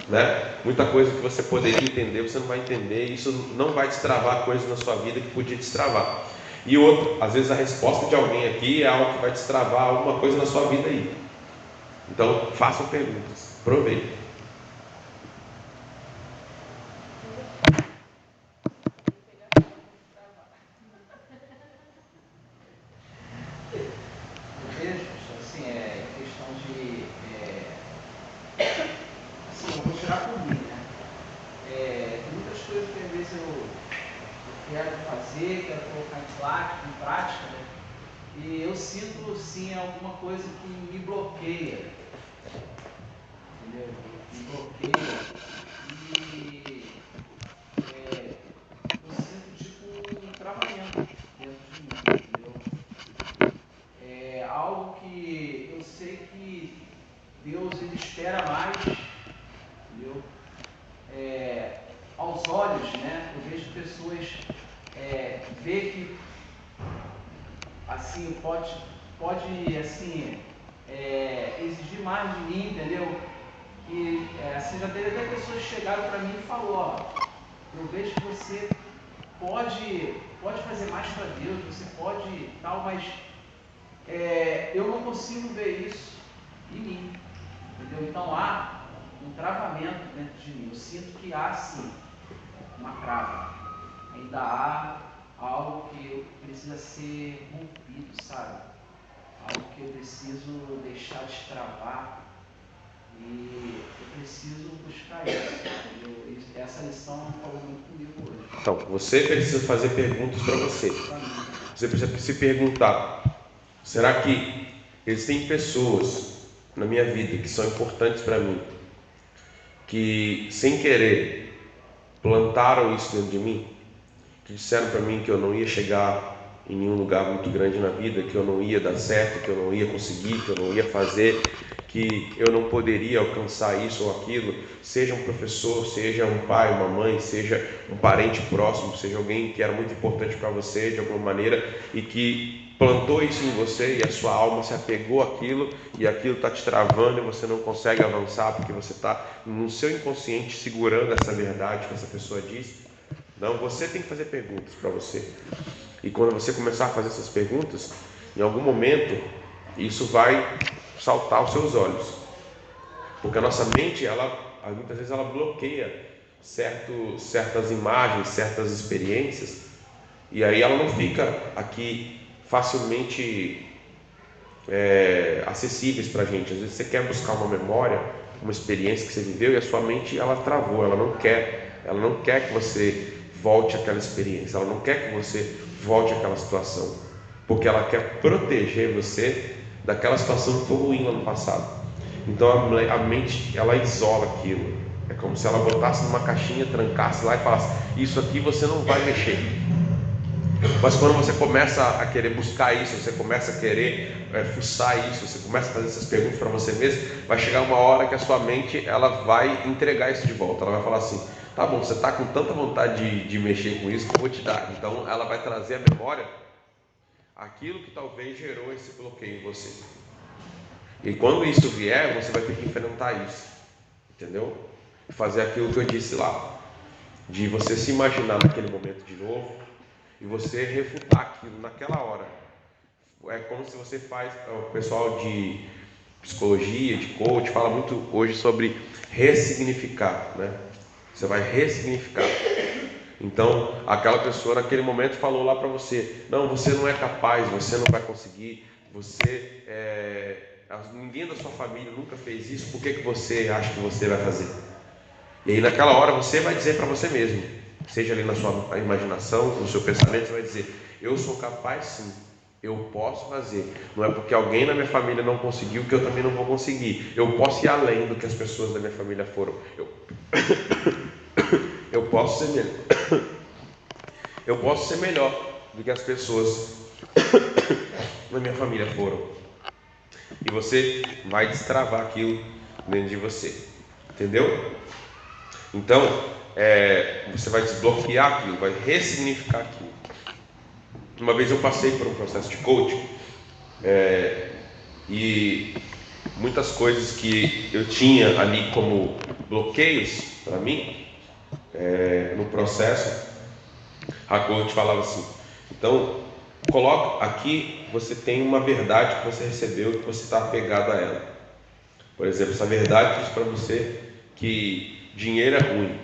né, muita coisa que você poderia entender, você não vai entender, e isso não vai destravar coisas na sua vida que podia destravar. E outro, às vezes a resposta de alguém aqui é algo que vai destravar alguma coisa na sua vida aí. Então, façam perguntas, aproveite. Vejo, assim, questão de, assim, eu vou tirar por mim, né? Tem muitas coisas que às vezes eu quero fazer, quero colocar em prática, né? E eu sinto, sim, alguma coisa que me bloqueia, entendeu? Me bloqueia e eu sinto tipo um travamento dentro de mim, entendeu? É algo que eu sei que Deus ele espera mais, entendeu? Aos olhos, né? Eu vejo pessoas ver que assim pode assim exigir mais de mim, entendeu? Que assim já teve até pessoas que chegaram para mim e falou, ó, eu vejo que você pode fazer mais para Deus, você pode tal, mas eu não consigo ver isso em mim, entendeu? Então há um travamento dentro de mim. Eu sinto que há sim uma trava. Ainda há algo que precisa ser rompido, sabe? Algo que eu preciso deixar de travar e eu preciso buscar isso, entendeu? E essa lição falou muito comigo hoje. Então, você precisa fazer perguntas para você. Você precisa se perguntar: será que existem pessoas na minha vida que são importantes para mim, que sem querer plantaram isso dentro de mim, que disseram para mim que eu não ia chegar em nenhum lugar muito grande na vida, que eu não ia dar certo, que eu não ia conseguir, que eu não ia fazer, que eu não poderia alcançar isso ou aquilo, seja um professor, seja um pai, uma mãe, seja um parente próximo, seja alguém que era muito importante para você de alguma maneira e que plantou isso em você e a sua alma se apegou àquilo e aquilo está te travando e você não consegue avançar porque você está no seu inconsciente segurando essa verdade que essa pessoa disse. Não, você tem que fazer perguntas para você. E quando você começar a fazer essas perguntas, em algum momento, isso vai saltar aos seus olhos. Porque a nossa mente, muitas vezes ela bloqueia certas imagens, certas experiências, E aí ela não fica aqui facilmente acessíveis para a gente. Às vezes você quer buscar uma memória, uma experiência que você viveu e a sua mente ela travou, ela não quer que você volte àquela experiência, ela não quer que você volte àquela situação, porque ela quer proteger você daquela situação que foi ruim lá no passado. Então a mente ela isola aquilo, é como se ela botasse numa caixinha, trancasse lá e falasse: isso aqui você não vai mexer. Mas quando você começa a querer buscar isso, você começa a querer fuçar isso, você começa a fazer essas perguntas para você mesmo, vai chegar uma hora que a sua mente ela vai entregar isso de volta. Ela vai falar assim: tá bom, você está com tanta vontade de mexer com isso que eu vou te dar. Então ela vai trazer à memória aquilo que talvez gerou esse bloqueio em você. E quando isso vier, você vai ter que enfrentar isso, entendeu? Fazer aquilo que eu disse lá, de você se imaginar naquele momento de novo e você refutar aquilo naquela hora. É como se você faz, o pessoal de psicologia, de coach, fala muito hoje sobre ressignificar, né? Você vai ressignificar. Então, aquela pessoa naquele momento falou lá para você: não, você não é capaz, você não vai conseguir, ninguém da sua família nunca fez isso, por que você acha que você vai fazer? E aí naquela hora você vai dizer para você mesmo, seja ali na sua imaginação, no seu pensamento, você vai dizer: eu sou capaz sim, eu posso fazer. Não é porque alguém na minha família não conseguiu que eu também não vou conseguir. Eu posso ir além do que as pessoas da minha família foram. Eu posso ser melhor. Eu posso ser melhor do que as pessoas na minha família foram. E você vai destravar aquilo dentro de você, entendeu? Então, você vai desbloquear aquilo, vai ressignificar aquilo. Uma vez eu passei por um processo de coaching, e muitas coisas que eu tinha ali como bloqueios para mim, no processo, a coach falava assim: então, coloca aqui, você tem uma verdade que você recebeu e que você está apegado a ela. Por exemplo, essa verdade diz para você que dinheiro é ruim,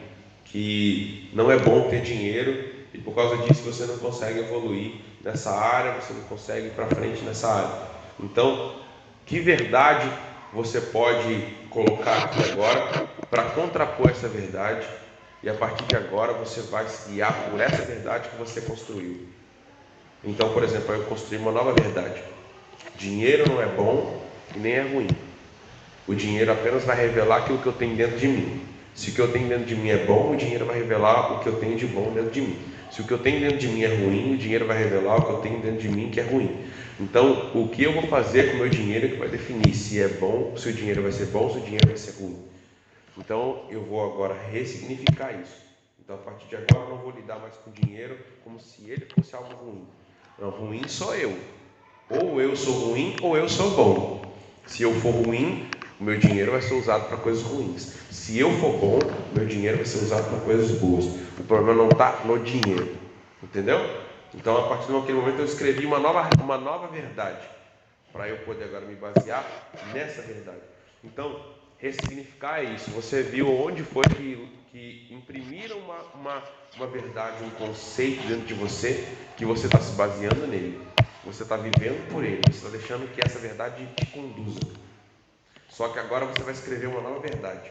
que não é bom ter dinheiro e por causa disso você não consegue evoluir nessa área, você não consegue ir para frente nessa área. Então, que verdade você pode colocar aqui agora para contrapor essa verdade, e a partir de agora você vai se guiar por essa verdade que você construiu. Então, por exemplo, eu construí uma nova verdade: dinheiro não é bom e nem é ruim. O dinheiro apenas vai revelar aquilo que eu tenho dentro de mim. Se o que eu tenho dentro de mim é bom, o dinheiro vai revelar o que eu tenho de bom dentro de mim. Se o que eu tenho dentro de mim é ruim, o dinheiro vai revelar o que eu tenho dentro de mim que é ruim. Então, o que eu vou fazer com o meu dinheiro é que vai definir se é bom, se o dinheiro vai ser bom, se o dinheiro vai ser ruim. Então, eu vou agora ressignificar isso. Então, a partir de agora, eu não vou lidar mais com o dinheiro como se ele fosse algo ruim. Não, ruim sou eu. Ou eu sou ruim ou eu sou bom. Se eu for ruim, o meu dinheiro vai ser usado para coisas ruins. Se eu for bom, meu dinheiro vai ser usado para coisas boas. O problema não está no dinheiro, entendeu? Então, a partir daquele momento, eu escrevi uma nova verdade, para eu poder agora me basear nessa verdade. Então, ressignificar é isso. Você viu onde foi que imprimiram uma verdade, um conceito dentro de você, que você está se baseando nele. Você está vivendo por ele, você está deixando que essa verdade te conduza. Só que agora você vai escrever uma nova verdade.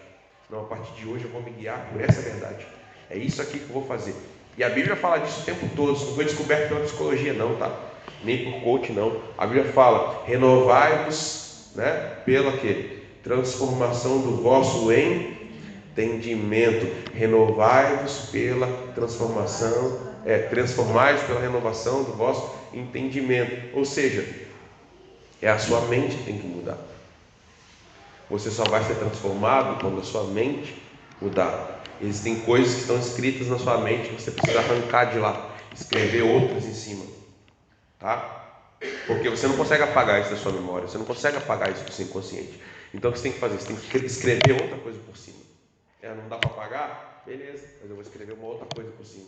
Não, a partir de hoje eu vou me guiar por essa verdade. É isso aqui que eu vou fazer. E a Bíblia fala disso o tempo todo. Isso não foi descoberto pela psicologia não, tá? Nem por coach não. A Bíblia fala: renovai-vos, né? Pela quê? Transformação do vosso entendimento. Renovai-vos pela transformação, transformai-vos pela renovação do vosso entendimento. Ou seja, é a sua mente que tem que mudar. Você só vai ser transformado quando a sua mente mudar. Existem coisas que estão escritas na sua mente que você precisa arrancar de lá, escrever outras em cima, tá? Porque você não consegue apagar isso da sua memória, você não consegue apagar isso do seu inconsciente. Então o que você tem que fazer? Você tem que escrever outra coisa por cima. Não dá para apagar? Beleza, mas eu vou escrever uma outra coisa por cima.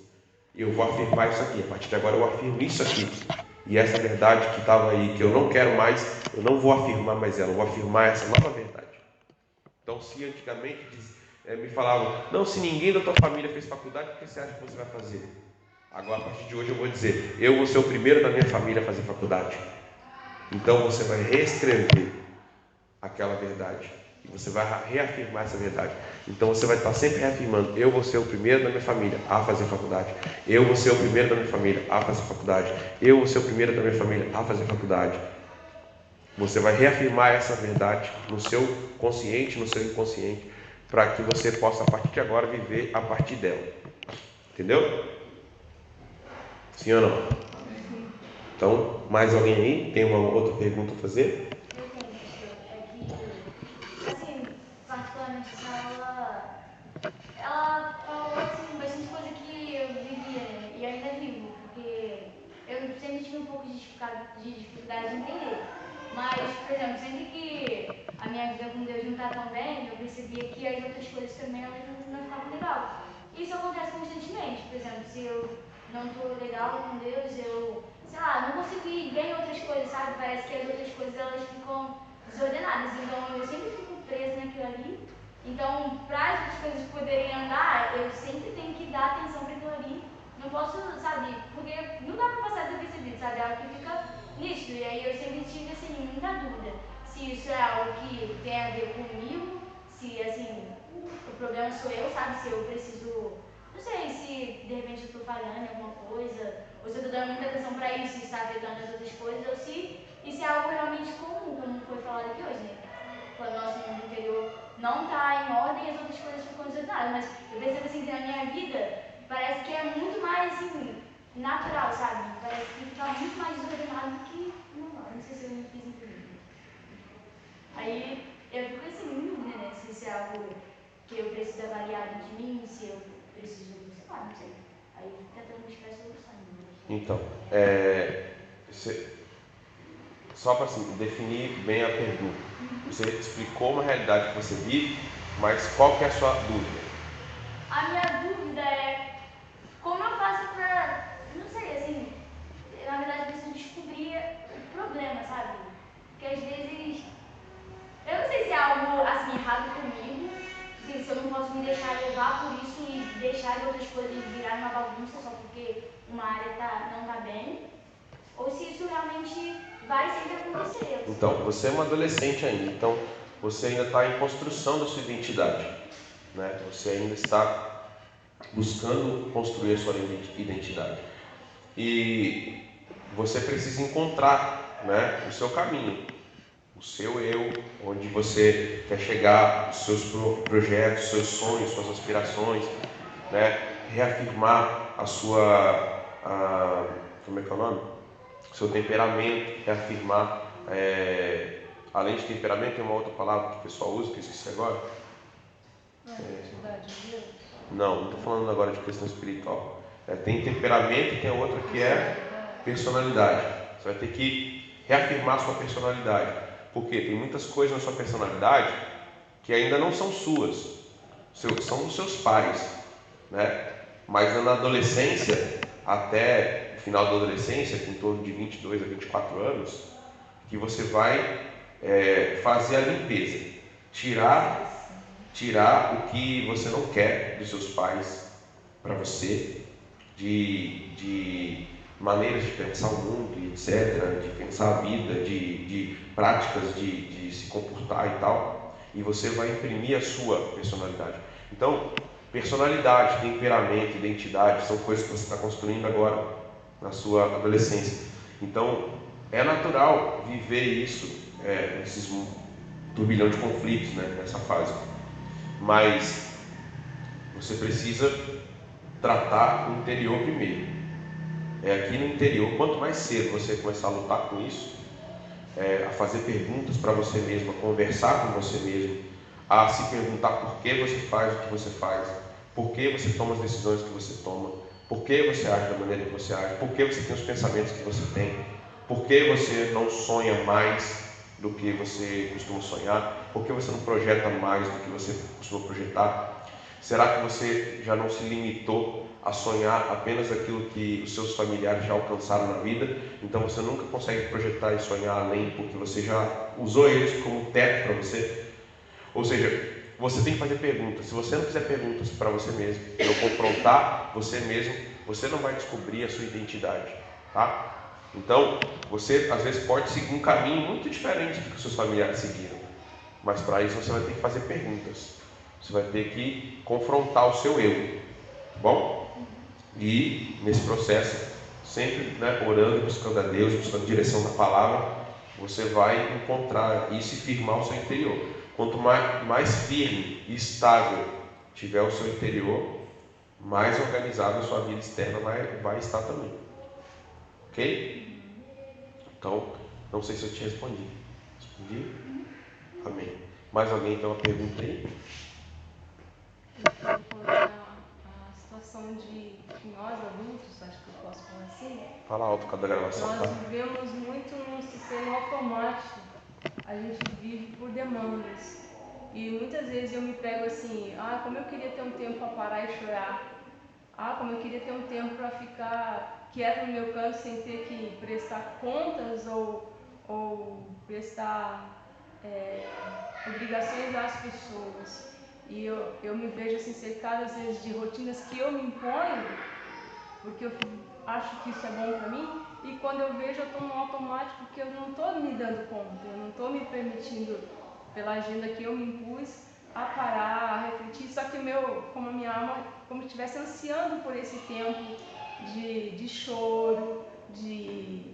E eu vou afirmar isso aqui. A partir de agora eu afirmo isso aqui. E essa verdade que estava aí, que eu não quero mais, eu não vou afirmar mais ela, eu vou afirmar essa nova verdade. Então, se antigamente me falavam: não, se ninguém da tua família fez faculdade, o que você acha que você vai fazer? Agora, a partir de hoje, eu vou dizer: eu vou ser o primeiro da minha família a fazer faculdade. Então, você vai reescrever aquela verdade. E você vai reafirmar essa verdade. Então, você vai estar sempre reafirmando: eu vou ser o primeiro da minha família a fazer faculdade. Eu vou ser o primeiro da minha família a fazer faculdade. Eu vou ser o primeiro da minha família a fazer faculdade. Você vai reafirmar essa verdade no seu consciente, no seu inconsciente, para que você possa, a partir de agora, viver a partir dela. Entendeu? Sim ou não? Então, mais alguém aí? Tem uma outra pergunta a fazer? Eu tenho, é que, assim, particularmente ela falou assim, bastante coisa que eu vivia, né? E ainda vivo, porque eu sempre tive um pouco de dificuldade de entender. Mas, por exemplo, sempre que a minha vida com Deus não está tão bem, eu percebia que as outras coisas também não ficavam legal. Isso acontece constantemente. Por exemplo, se eu não estou legal com Deus, eu, sei lá, não consigo ir bem em outras coisas, sabe? Parece que as outras coisas elas ficam desordenadas. Então eu sempre fico presa naquilo ali. Então, para as outras coisas poderem andar, eu sempre tenho que dar atenção para aquilo ali. Não posso, sabe? Porque não dá para passar desapercebido, sabe? É algo que fica nítido. E aí eu sempre tive, assim, muita dúvida se isso é algo que tem a ver comigo, se, assim, o problema sou eu, sabe? Se eu preciso, não sei, se de repente eu estou falhando em alguma coisa, ou se eu estou dando muita atenção para isso e está afetando as outras coisas, ou se isso é algo realmente comum, como foi falado aqui hoje, né? Quando o nosso mundo interior não está em ordem e as outras coisas ficam desordenadas. Mas eu percebo assim que na minha vida parece que é muito mais assim, natural, sabe? Parece que fica muito mais desordenado do que normal. Não sei se eu me fiz entender. Aí eu fico assim, em dúvida, né? Se isso é algo que eu preciso avaliar de mim, se eu preciso, sei lá, não sei. Aí tentando buscar soluções. Então, só para assim, definir bem a pergunta. Você explicou uma realidade que você vive, mas qual que é a sua dúvida? A minha dúvida é como eu faço pra, não sei, assim, na verdade eu preciso descobrir o problema, sabe? Porque às vezes, eu não sei se é algo assim errado comigo, assim, se eu não posso me deixar levar por isso e deixar as outras coisas virar uma bagunça só porque uma área não tá bem, ou se isso realmente vai sempre acontecer. Então, você é uma adolescente ainda, então você ainda está em construção da sua identidade, né? Você ainda está buscando construir a sua identidade e você precisa encontrar, né, o seu caminho, o seu eu, onde você quer chegar, os seus projetos, seus sonhos, suas aspirações, né? Reafirmar como é que é o nome? Seu temperamento, reafirmar, além de temperamento, tem uma outra palavra que o pessoal usa, que eu esqueci agora. Identidade de Deus. Não estou falando agora de questão espiritual. Tem temperamento e tem outra que é personalidade. Você vai ter que reafirmar sua personalidade. Porque tem muitas coisas na sua personalidade que ainda não são suas, são dos seus pais, né? Mas na adolescência, até o final da adolescência, em torno de 22 a 24 anos, que você vai fazer a limpeza, tirar o que você não quer dos seus pais para você, de maneiras de pensar o mundo, etc., de pensar a vida, de práticas de se comportar e tal, e você vai imprimir a sua personalidade. Então, personalidade, temperamento, identidade são coisas que você está construindo agora na sua adolescência. Então, é natural viver isso, esses turbilhão de conflitos, né, nessa fase. Mas você precisa tratar o interior primeiro. É aqui no interior, quanto mais cedo você começar a lutar com isso, a fazer perguntas para você mesmo, a conversar com você mesmo, a se perguntar por que você faz o que você faz, por que você toma as decisões que você toma, por que você age da maneira que você age, por que você tem os pensamentos que você tem, por que você não sonha mais do que você costuma sonhar, por que você não projeta mais do que você costuma projetar. Será que você já não se limitou a sonhar apenas aquilo que os seus familiares já alcançaram na vida? Então você nunca consegue projetar e sonhar além porque você já usou eles como teto para você? Ou seja, você tem que fazer perguntas. Se você não fizer perguntas para você mesmo, não confrontar você mesmo, você não vai descobrir a sua identidade, tá? Então, você às vezes pode seguir um caminho muito diferente do que os seus familiares seguiram, mas para isso você vai ter que fazer perguntas, você vai ter que confrontar o seu eu, tá bom? E nesse processo, sempre, né, orando, buscando a Deus, buscando a direção da palavra, você vai encontrar isso e firmar o seu interior. Quanto mais firme e estável tiver o seu interior, mais organizada a sua vida externa vai estar também. Ok? Então, não sei se eu te respondi. Respondi? Amém. Mais alguém tem uma pergunta aí? A situação de nós adultos, acho que eu posso falar assim, Fala alto cada gravação, nós tá? vivemos muito num sistema automático. A gente vive por demandas. E muitas vezes eu me pego assim, como eu queria ter um tempo para parar e chorar. Como eu queria ter um tempo para ficar quieto no meu canto sem ter que prestar contas ou prestar obrigações às pessoas. E eu me vejo assim cercada às vezes de rotinas que eu me imponho, porque eu acho que isso é bom para mim, e quando eu vejo eu estou no automático porque eu não estou me dando conta, eu não estou me permitindo, pela agenda que eu me impus, a parar, a refletir, só que como a minha alma, como se estivesse ansiando por esse tempo de choro, de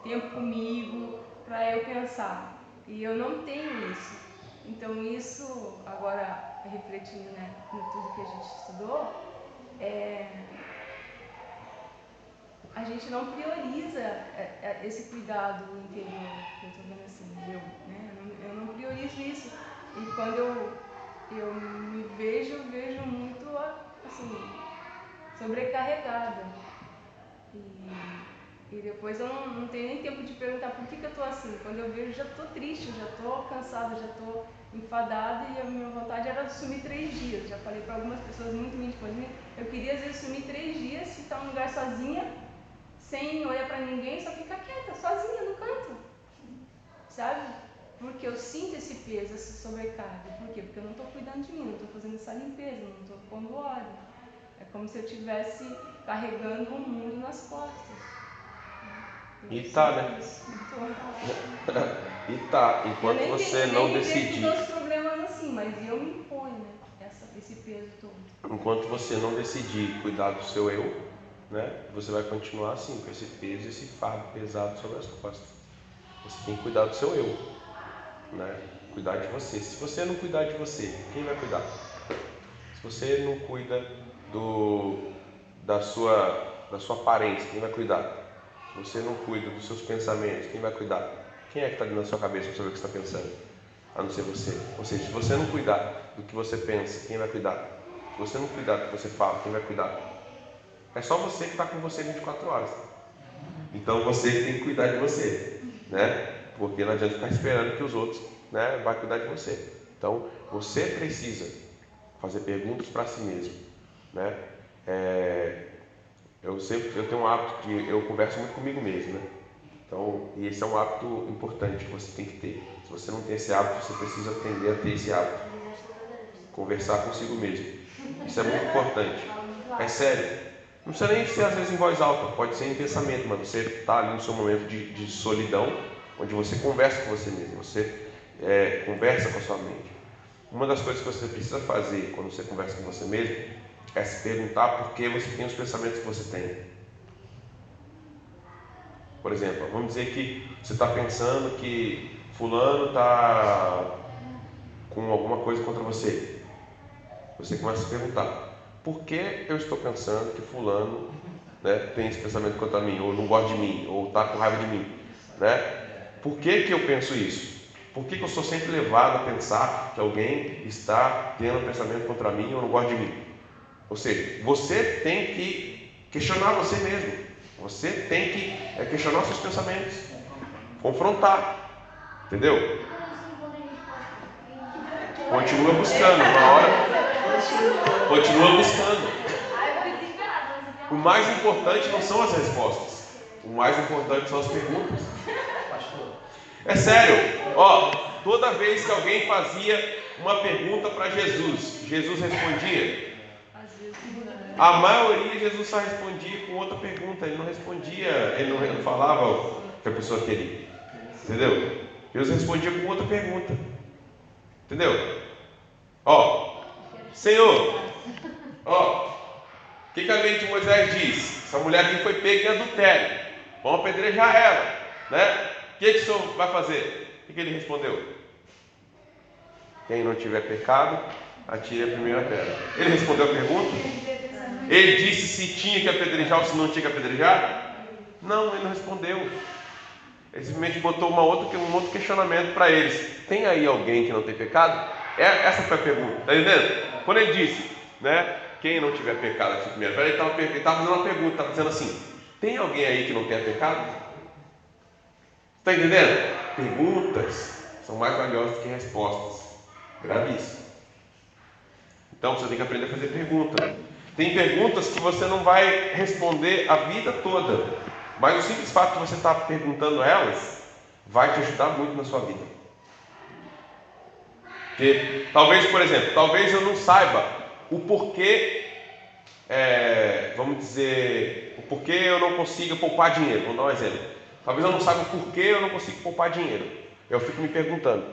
tempo comigo, para eu pensar. E eu não tenho isso. Então isso, agora refletindo, né, no tudo que a gente estudou, a gente não prioriza esse cuidado interior, que eu estou vendo assim, né? Eu não priorizo isso. E quando eu me vejo muito assim, sobrecarregada. E depois eu não tenho nem tempo de perguntar por que eu estou assim. Quando eu vejo, já estou triste, já estou cansada, já estou enfadada, e a minha vontade era sumir 3 dias. Já falei para algumas pessoas muito íntimas, eu queria às vezes sumir 3 dias, ficar num lugar sozinha, sem olhar para ninguém, só ficar quieta, sozinha no canto, sabe? Porque eu sinto esse peso, essa sobrecarga. Por quê? Porque eu não estou cuidando de mim, não estou fazendo essa limpeza, não estou pondo óleo. É como se eu estivesse carregando o mundo nas costas. E tá, né? E tá, enquanto você não decidir. Eu nem vejo problemas assim, mas eu me imponho, né? Esse peso todo. Enquanto você não decidir cuidar do seu eu, né? Você vai continuar assim, com esse peso, esse fardo pesado sobre as costas. Você tem que cuidar do seu eu, né? Cuidar de você. Se você não cuidar de você, quem vai cuidar? Se você não cuida da sua aparência, quem vai cuidar? Se você não cuida dos seus pensamentos, quem vai cuidar? Quem é que está dentro da sua cabeça para saber o que você está pensando? A não ser você. Ou seja, se você não cuidar do que você pensa, quem vai cuidar? Se você não cuidar do que você fala, quem vai cuidar? É só você que está com você 24 horas. Então você tem que cuidar de você, né? Porque não adianta ficar esperando que os outros, né, vão cuidar de você. Então você precisa fazer perguntas para si mesmo, né? Eu tenho um hábito que eu converso muito comigo mesmo, né? Então, e esse é um hábito importante que você tem que ter. Se você não tem esse hábito, você precisa aprender a ter esse hábito. Conversar consigo mesmo. Isso é muito importante. É sério. Não precisa nem ser às vezes em voz alta, pode ser em pensamento, mas você está ali no seu momento de solidão, onde você conversa com você mesmo, você conversa com a sua mente. Uma das coisas que você precisa fazer quando você conversa com você mesmo é se perguntar por que você tem os pensamentos que você tem. Por exemplo, vamos dizer que você está pensando que fulano está com alguma coisa contra você. Você começa a se perguntar, por que eu estou pensando que fulano, né, tem esse pensamento contra mim, ou não gosta de mim, ou está com raiva de mim, né? Por que eu penso isso? Por que eu sou sempre levado a pensar que alguém está tendo um pensamento contra mim ou não gosta de mim? Ou seja, você tem que questionar você mesmo. Você tem que questionar os seus pensamentos, confrontar, entendeu? Continua buscando, uma hora. Continua buscando. O mais importante não são as respostas. O mais importante são as perguntas. É sério. Toda vez que alguém fazia uma pergunta para Jesus, Jesus respondia? A maioria Jesus só respondia com outra pergunta, ele não respondia, ele não falava o que a pessoa queria. Entendeu? Jesus respondia com outra pergunta. Entendeu? Ó, Senhor, ó, o que a lei de Moisés diz? Essa mulher aqui foi pega em adultério. Vamos apedrejar ela, né? O que o senhor vai fazer? O que ele respondeu? Quem não tiver pecado, atire a primeira pedra. Ele respondeu a pergunta? Ele disse se tinha que apedrejar ou se não tinha que apedrejar? Não, ele não respondeu. Ele simplesmente botou um outro questionamento para eles. Tem aí alguém que não tem pecado? Essa foi a pergunta, está entendendo? Quando ele disse, né, quem não tiver pecado, atire a primeira pedra, ele estava fazendo uma pergunta, estava dizendo assim: tem alguém aí que não tenha pecado? Está entendendo? Perguntas são mais valiosas do que respostas. Grave isso. Então você tem que aprender a fazer pergunta. Tem perguntas que você não vai responder a vida toda, mas o simples fato de você estar perguntando elas vai te ajudar muito na sua vida. Porque talvez, por exemplo, talvez eu não saiba o porquê, vamos dizer, o porquê eu não consiga poupar dinheiro. Vamos dar um exemplo. Talvez eu não saiba o porquê eu não consigo poupar dinheiro. Eu fico me perguntando: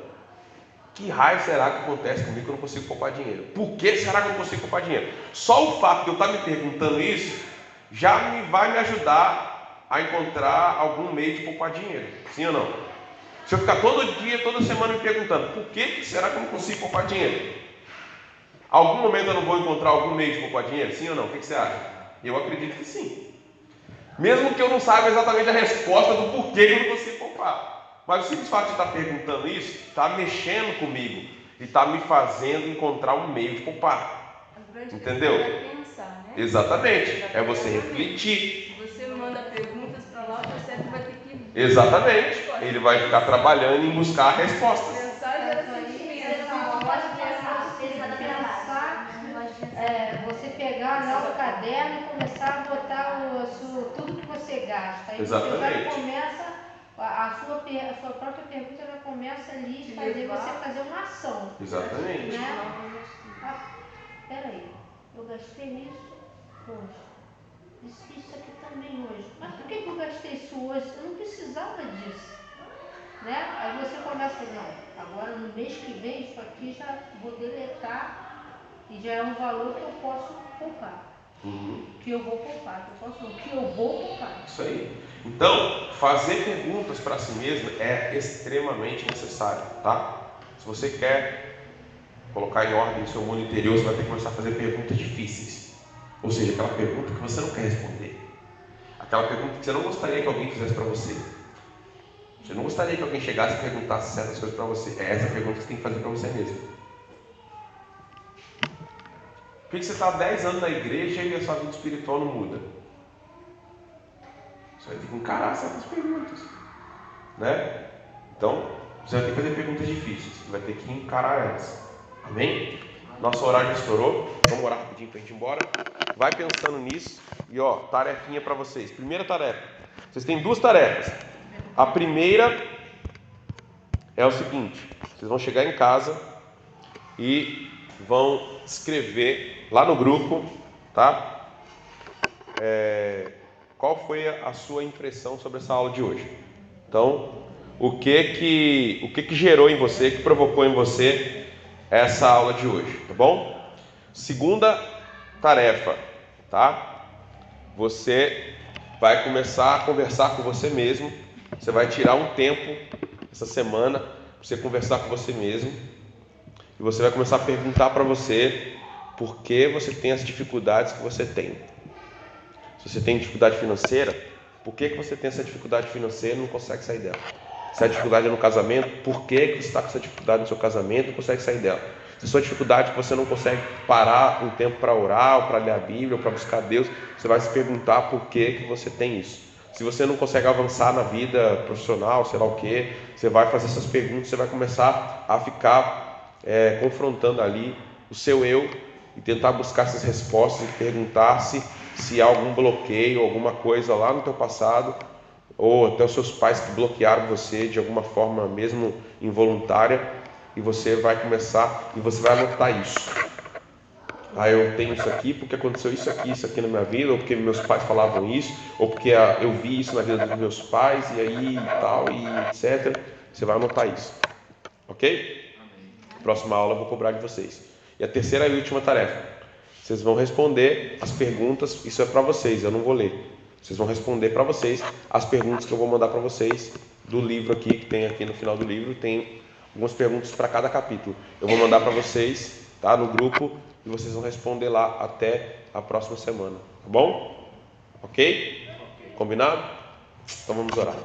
que raio será que acontece comigo que eu não consigo poupar dinheiro? Por que será que eu não consigo poupar dinheiro? Só o fato de eu estar me perguntando isso já vai me ajudar a encontrar algum meio de poupar dinheiro. Sim ou não? Se eu ficar todo dia, toda semana me perguntando: por que será que eu não consigo poupar dinheiro? Algum momento eu não vou encontrar algum meio de poupar dinheiro? Sim ou não? O que você acha? Eu acredito que sim. Mesmo que eu não saiba exatamente a resposta do porquê que eu não consigo poupar. Mas o simples fato de estar perguntando isso está mexendo comigo e está me fazendo encontrar um meio de poupar. Entendeu? É pensar, né? Exatamente. É você refletir. Você manda perguntas para lá, o cérebro vai ter que... Exatamente. Ele vai ficar trabalhando em buscar respostas. Pensar e você pegar lá o caderno e começar a botar tudo que você gasta. Aí Exatamente. você já começa, a sua própria pergunta já começa ali a fazer você fazer uma ação. Exatamente. Né? Peraí, eu gastei nisso hoje. Isso aqui também hoje. Mas por que eu gastei isso hoje? Eu não precisava disso. Né? Aí você começa a fazer: não, agora no mês que vem isso aqui já vou deletar e já é um valor que eu posso poupar. Que eu vou poupar, que eu vou poupar. Isso aí. Então, fazer perguntas para si mesmo é extremamente necessário, tá? Se você quer colocar em ordem o seu mundo interior, você vai ter que começar a fazer perguntas difíceis. Ou seja, aquela pergunta que você não quer responder. Aquela pergunta que você não gostaria que alguém fizesse para você. Você não gostaria que alguém chegasse e perguntasse certas coisas para você. É essa pergunta que você tem que fazer para você mesmo. Por que você está há 10 anos na igreja e a sua vida espiritual não muda? Você vai ter que encarar certas perguntas, né? Então, você vai ter que fazer perguntas difíceis. Você vai ter que encarar elas. Amém? Nosso horário já estourou. Vamos orar rapidinho para a gente ir embora. Vai pensando nisso. E tarefinha para vocês. Primeira tarefa. Vocês têm 2 tarefas. A primeira é o seguinte: vocês vão chegar em casa e vão escrever lá no grupo, tá? Qual foi a sua impressão sobre essa aula de hoje? Então, o que gerou em você, que provocou em você essa aula de hoje, tá bom? Segunda tarefa, tá? Você vai começar a conversar com você mesmo. Você vai tirar um tempo essa semana para você conversar com você mesmo. E você vai começar a perguntar para você por que você tem as dificuldades que você tem. Se você tem dificuldade financeira, por que você tem essa dificuldade financeira e não consegue sair dela? Se a dificuldade é no casamento, por que você está com essa dificuldade no seu casamento e não consegue sair dela? Se a sua dificuldade é que você não consegue parar um tempo para orar, ou para ler a Bíblia, ou para buscar Deus, você vai se perguntar por que você tem isso. Se você não consegue avançar na vida profissional, sei lá o que, você vai fazer essas perguntas, você vai começar a ficar confrontando ali o seu eu e tentar buscar essas respostas e perguntar-se se há algum bloqueio, alguma coisa lá no teu passado, ou até os seus pais que bloquearam você de alguma forma, mesmo involuntária, e você vai começar e você vai anotar isso. Ah, eu tenho isso aqui porque aconteceu isso aqui na minha vida, ou porque meus pais falavam isso, ou porque eu vi isso na vida dos meus pais, e aí tal, e etc. Você vai anotar isso, ok? Próxima aula eu vou cobrar de vocês. E a terceira e última tarefa: vocês vão responder as perguntas, isso é para vocês, eu não vou ler. Vocês vão responder para vocês as perguntas que eu vou mandar para vocês do livro aqui, que tem aqui no final do livro, tem algumas perguntas para cada capítulo. Eu vou mandar para vocês, tá, no grupo, e vocês vão responder lá até a próxima semana, tá bom? Ok? Combinado? Então vamos orar.